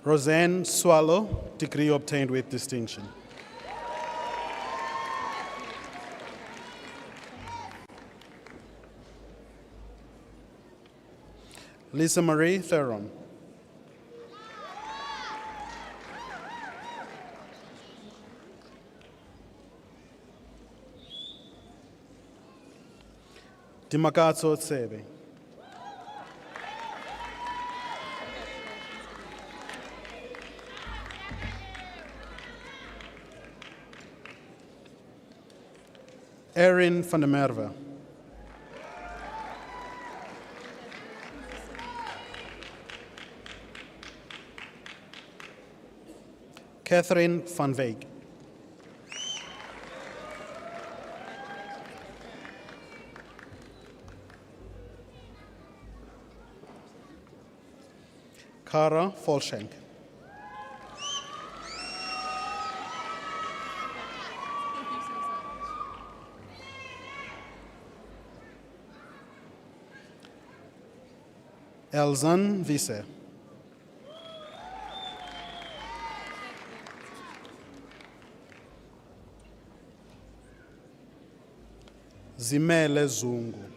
Roseanne Swallow, degree obtained with distinction. Lisa Marie Theron. Dimakatso Tsebe. Erin van der Merwe. Catherine van Wyk. Kara Volschenk. Elzan Vise. Zimele Zungu.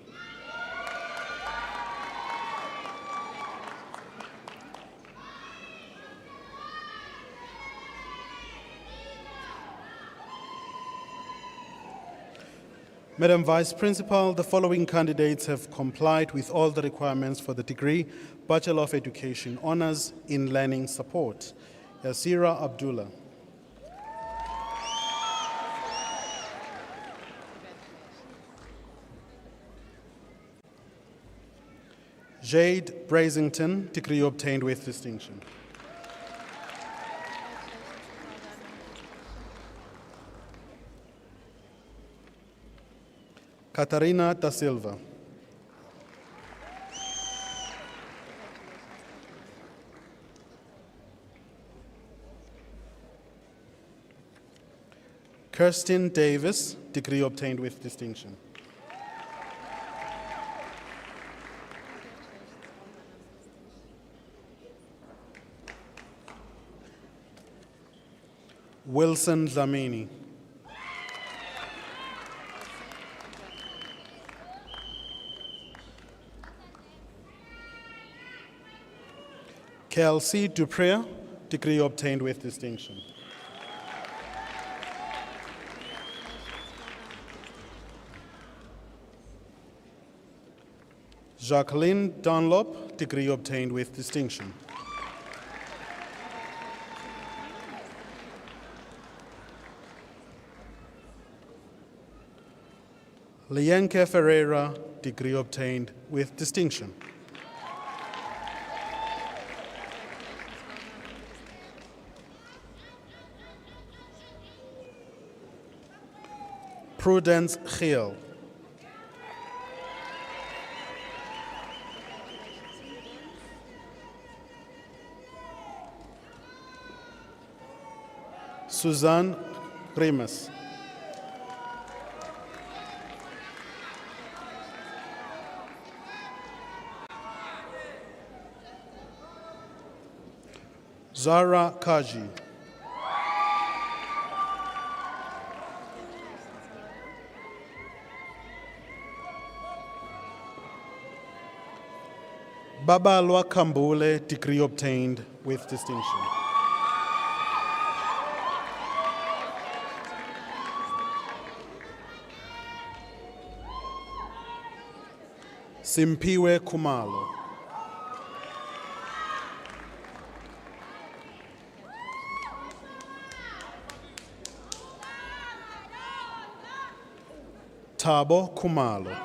Madam Vice Principal, the following candidates have complied with all the requirements for the degree Bachelor of Education Honours in Learning Support. Yasira Abdullah. Jade Brazington, degree obtained with distinction. Catarina da Silva. Kirsten Davis, degree obtained with distinction. Wilson Dlamini. Kelsey Dupree, degree obtained with distinction. Jacqueline Dunlop, degree obtained with distinction. Lienke Ferreira, degree obtained with distinction. Prudence Giel. Suzanne Primus. Zara Kaji. Babalwa Kambule, degree obtained with distinction. Simpiwe Kumalo. Tabo Kumalo.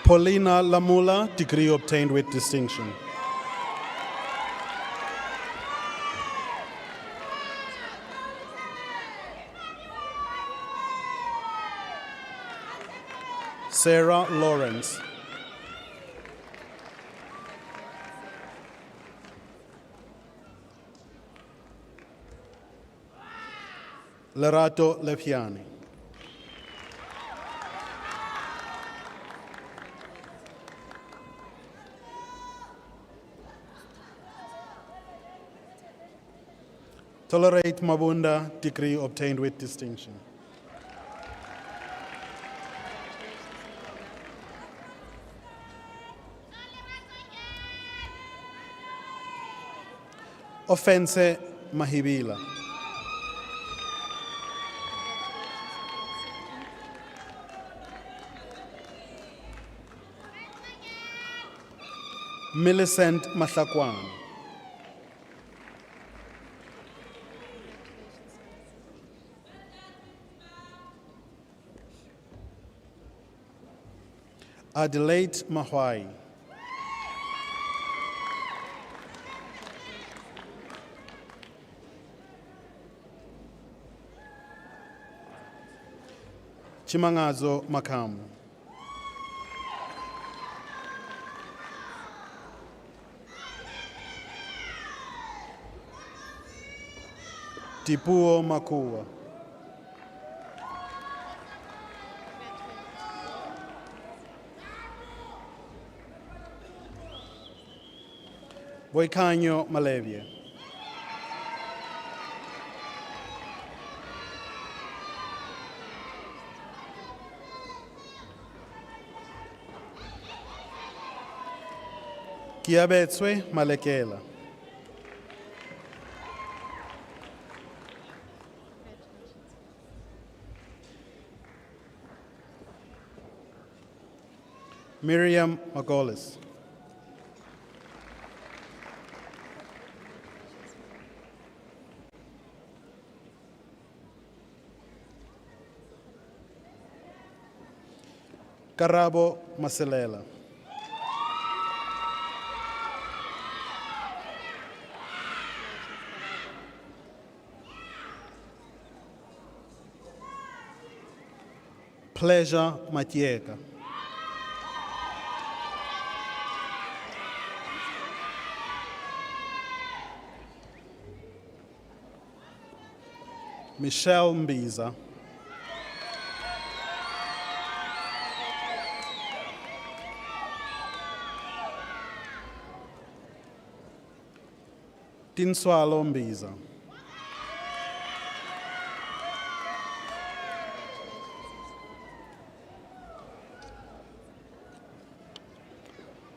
Paulina Lamula, degree obtained with distinction. Sarah Lawrence. Lerato Lepiani. Tolerate Mabunda, degree obtained with distinction. Offense Mahibila. Millicent Mahlakwana. Adelaide Mahwai. Chimangazo Makamu. Tipuo Makua. Boikanyo Malevia. Kiabetswe Malekela. Miriam Magolis. Karabo Maselela. Pleasure Matieka. Michelle Mbiza. Tinswalo Mbiza.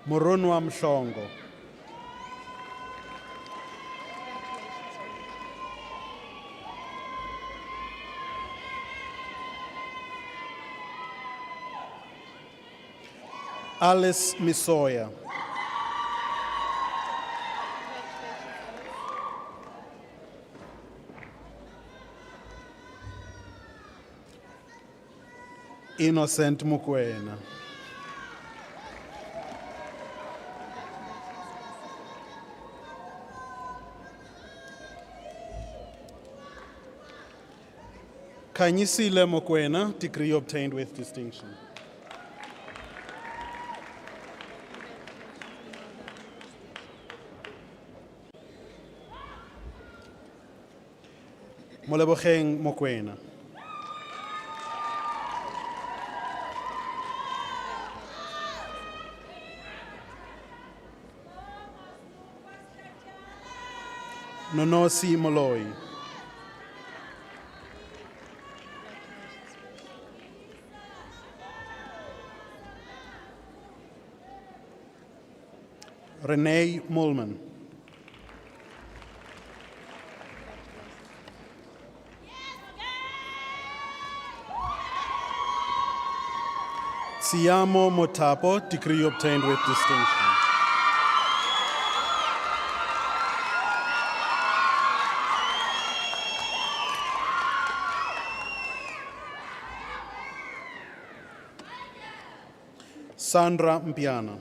Morunwa Mhlongo. Alice Misoya. Innocent Mukwena. Kanyisile Mukwena, degree obtained with distinction. Moleboheng Mokwena. Nonosi Moloi. Renee Mulman. Siamo Motapo, degree obtained with distinction. Sandra Mpiana.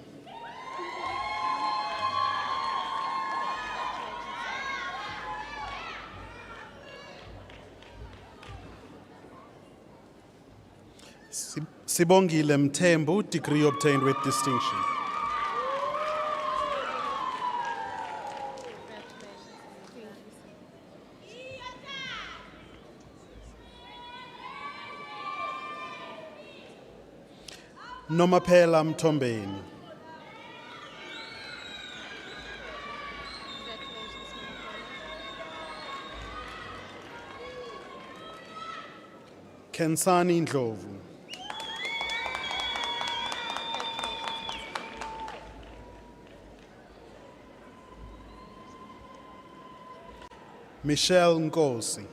Sibongile Mtembu, degree obtained with distinction. Nomaphela Mtombeni. Kensani Ndlovu. Michelle Nkosi.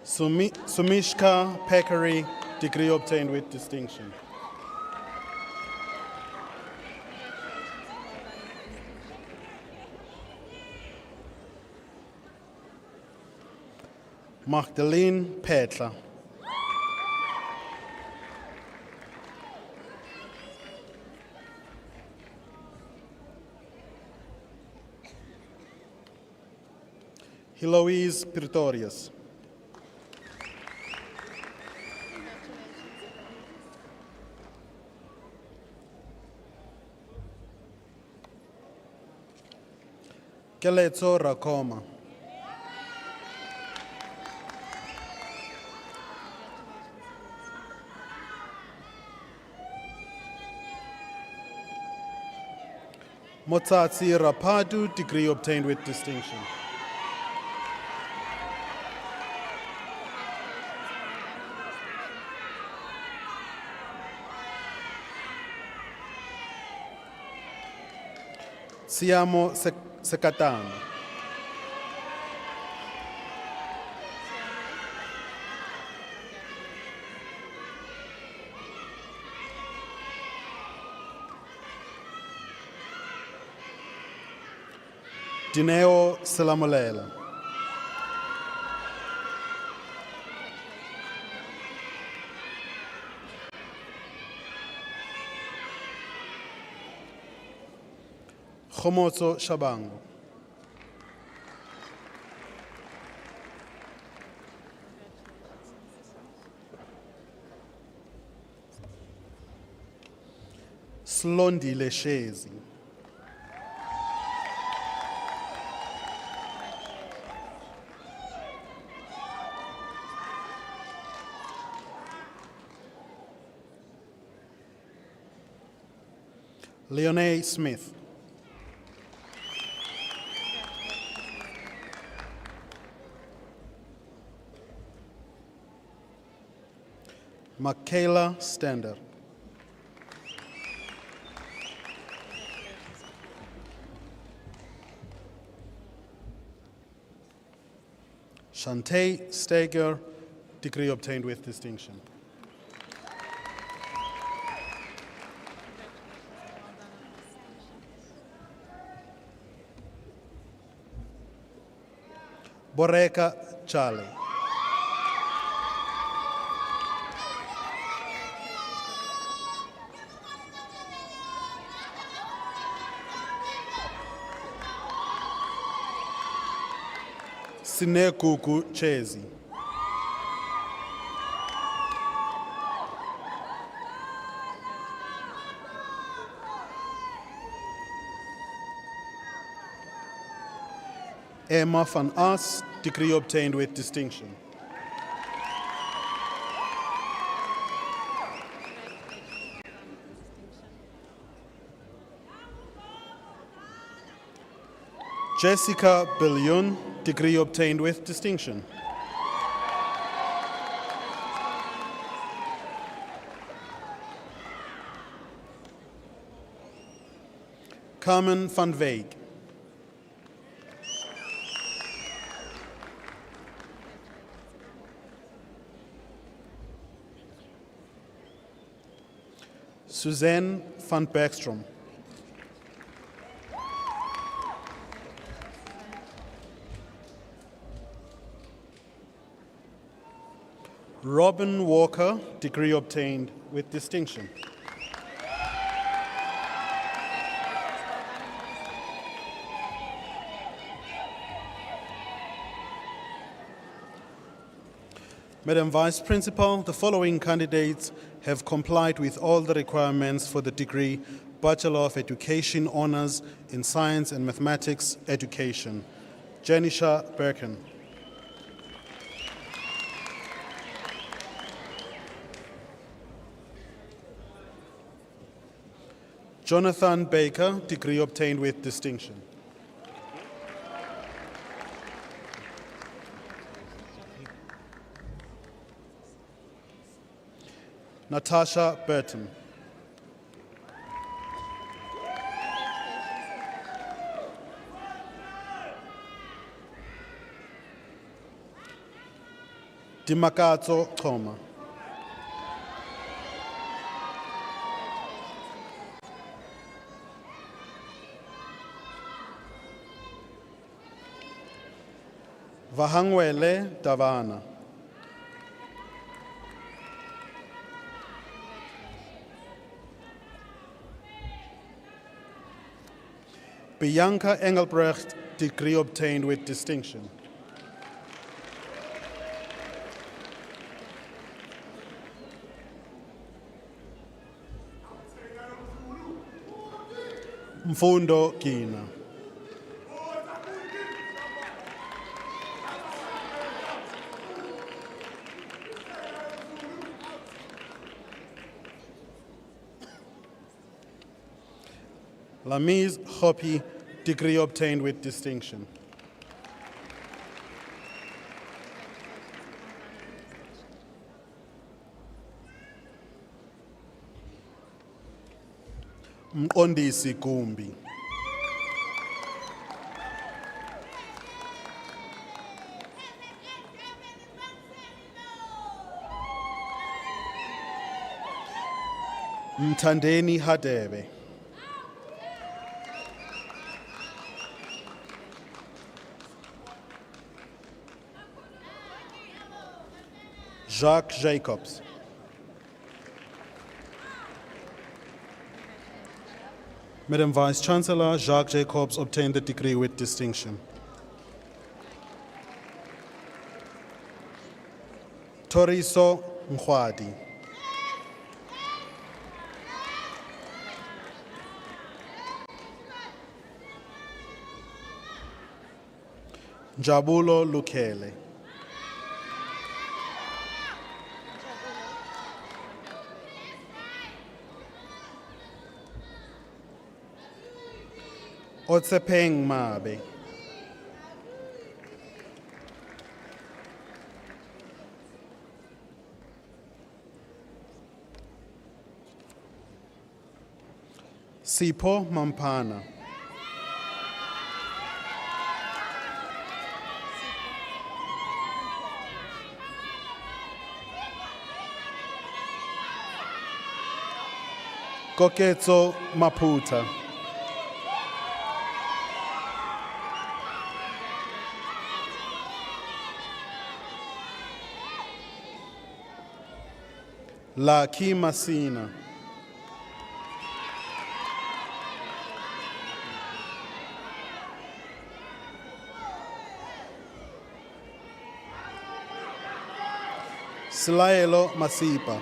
Sumishka Pekari, degree obtained with distinction. Magdalene Petla. Heloise Pretorius. Keletso Rakoma. Motsatsi Rapadu, degree obtained with distinction. Siamo Sekatano. Dineo Salamolela. Khomotso Shabango. Slondile Shezi. Leonie Smith. Michaela Stander. Shantae Steger, degree obtained with distinction. Boreka Charlie. Sinekuku Chezi. Emma van As, degree obtained with distinction. Jessica Billion, degree obtained with distinction. Carmen van Veek. Suzanne van Bergstrom. Robin Walker, degree obtained with distinction. Madam Vice Principal, the following candidates have complied with all the requirements for the degree Bachelor of Education Honors in Science and Mathematics Education. Janisha Birkin. Jonathan Baker, degree obtained with distinction. Natasha Burton. Dimakatso Choma. Vahangwele Davana. Bianca Engelbrecht, degree obtained with distinction. Mfundo Gina. Lamiz Hopi, degree obtained with distinction. Mqondisi Gumbi. Mthandeni Hadebe. Jacques Jacobs. Madam Vice Chancellor, Jacques Jacobs obtained the degree with distinction. Toriso Nkwadi. Jabulo Lukele. Otsepeng Mabe. Sipho Mampana. Koketso Maputa. Laki Masina. Silaelo Masipa.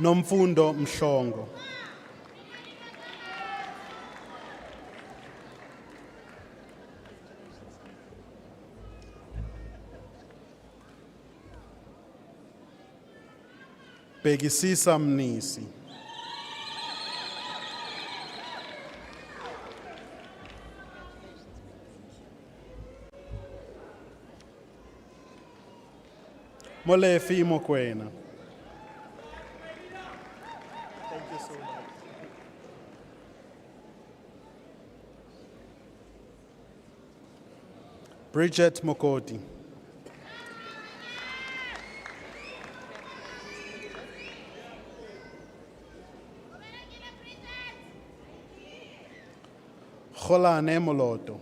Nomfundo Mhlongo. Bekisisa Mnisi. Molefi Mokwena. Thank you so much. Bridget Mokoti. Kholane Moloto.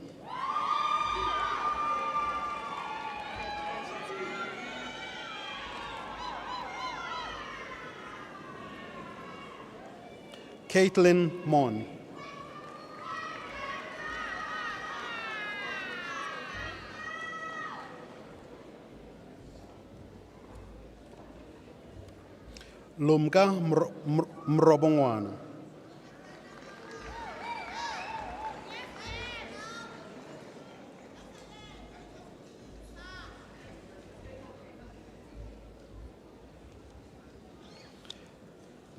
Caitlin Mon. Lumka Mrobongwana.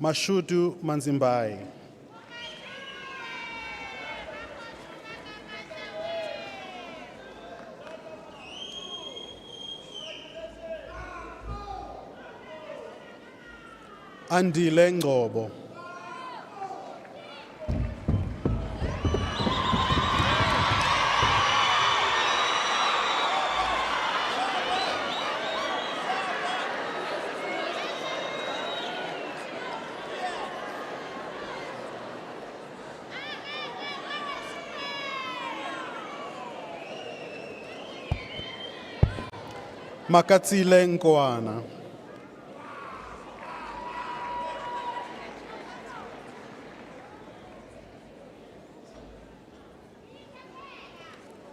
Mashudu Manzimbai. Andile Ngobo. Makatsile Nkwana.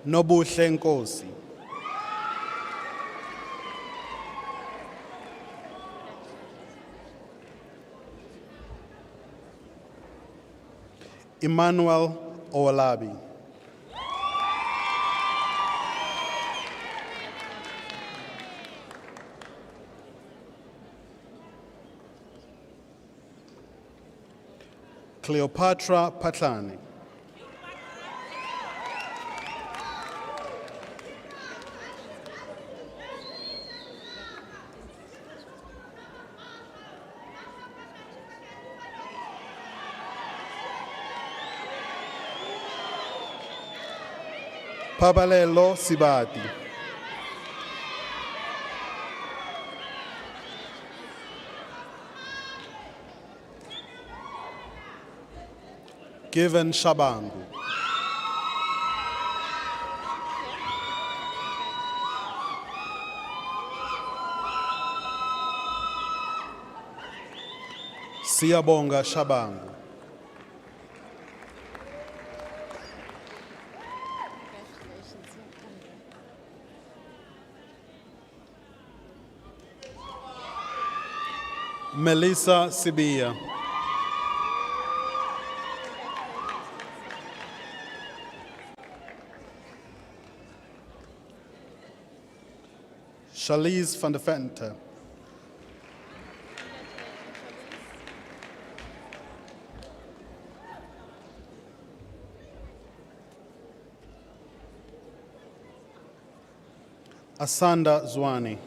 Nobuhle Nkosi. Emmanuel Owolabi. Cleopatra Patlani. Pabalelo Sibati. Given Shabangu. Siyabonga Shabangu. Melissa Sibia. Charlize van der Vente. Asanda Zwane.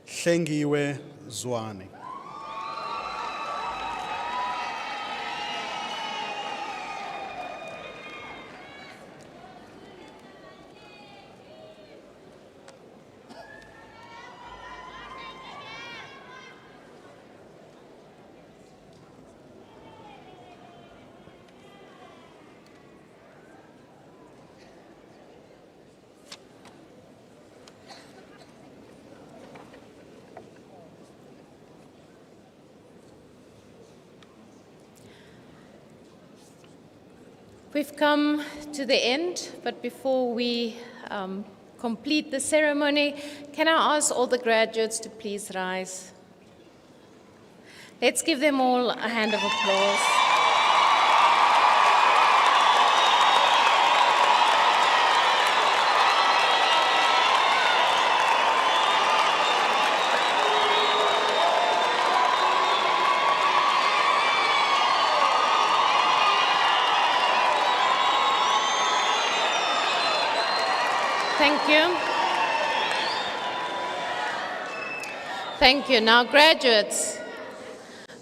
Hlengiwe Zwane. We've come to the end, but before we complete the ceremony, can I ask all the graduates to please rise? Let's give them all a hand of applause. Thank you. Thank you. Now, graduates,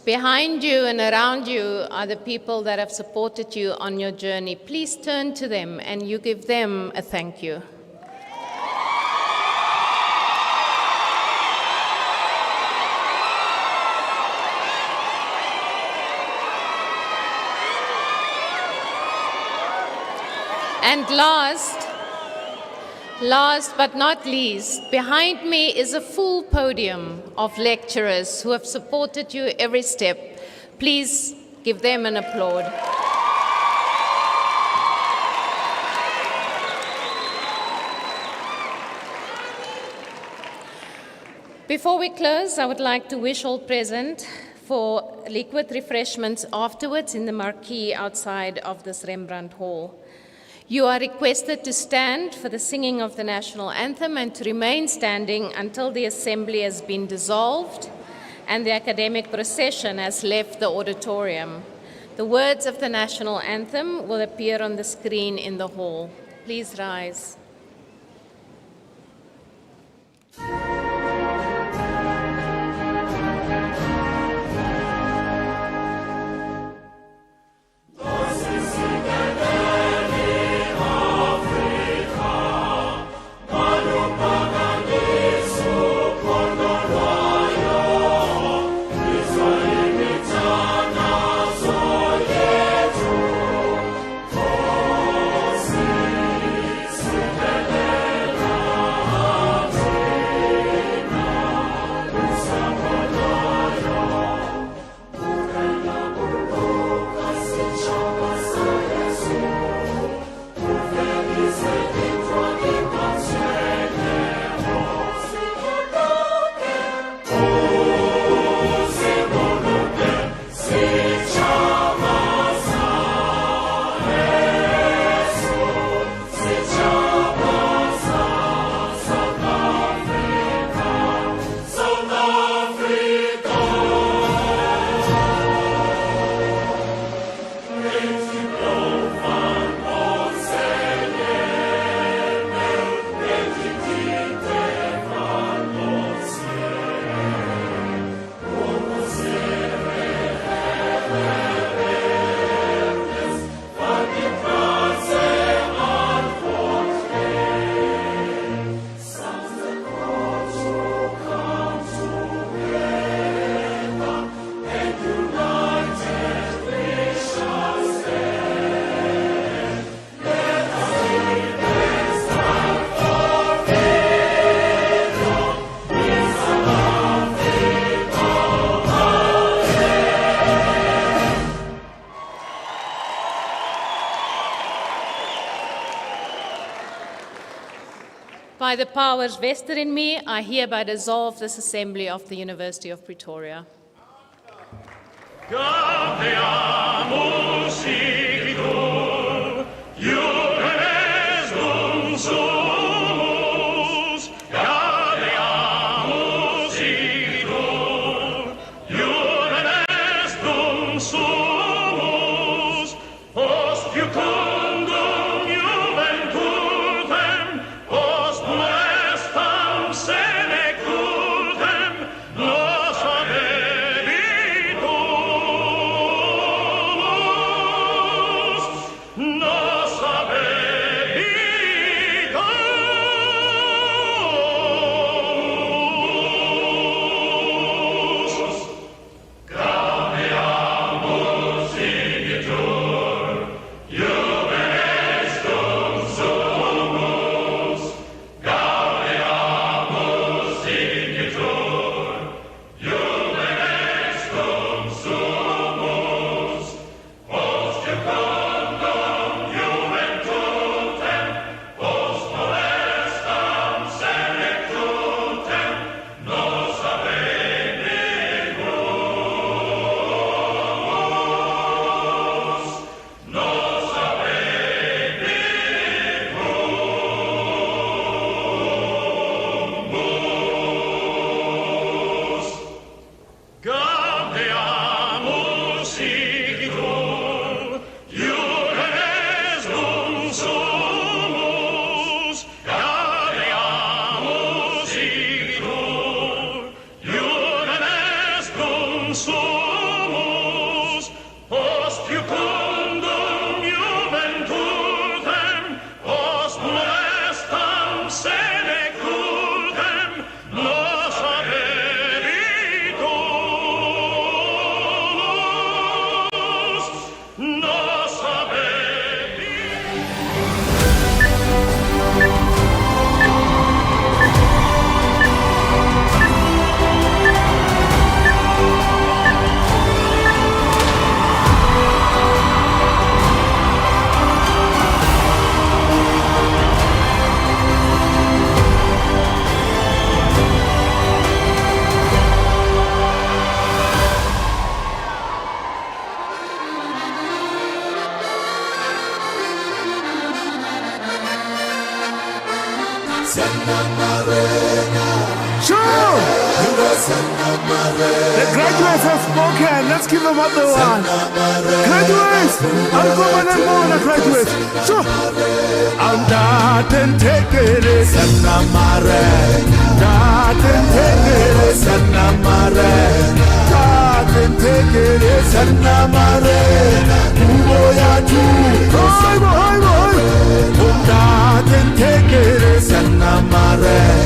behind you and around you are the people that have supported you on your journey. Please turn to them and you give them a thank you. And last but not least, behind me is a full podium of lecturers who have supported you every step. Please give them an applaud. Before we close, I would like to wish all present for liquid refreshments afterwards in the marquee outside of this Rembrandt Hall. You are requested to stand for the singing of the national anthem and to remain standing until the assembly has been dissolved and the academic procession has left the auditorium. The words of the national anthem will appear on the screen in the hall. Please rise. By the powers vested in me, I hereby dissolve this Assembly of the University of Pretoria. Sure! The graduates have spoken. Let's give them another one. Graduates! Uncommon and more graduates. Sure! I'm not and take it. Sanamare. Not and take it. Sanamare. Not and take it. Sanamare. Uboyatu. Not and take it. Sanamare.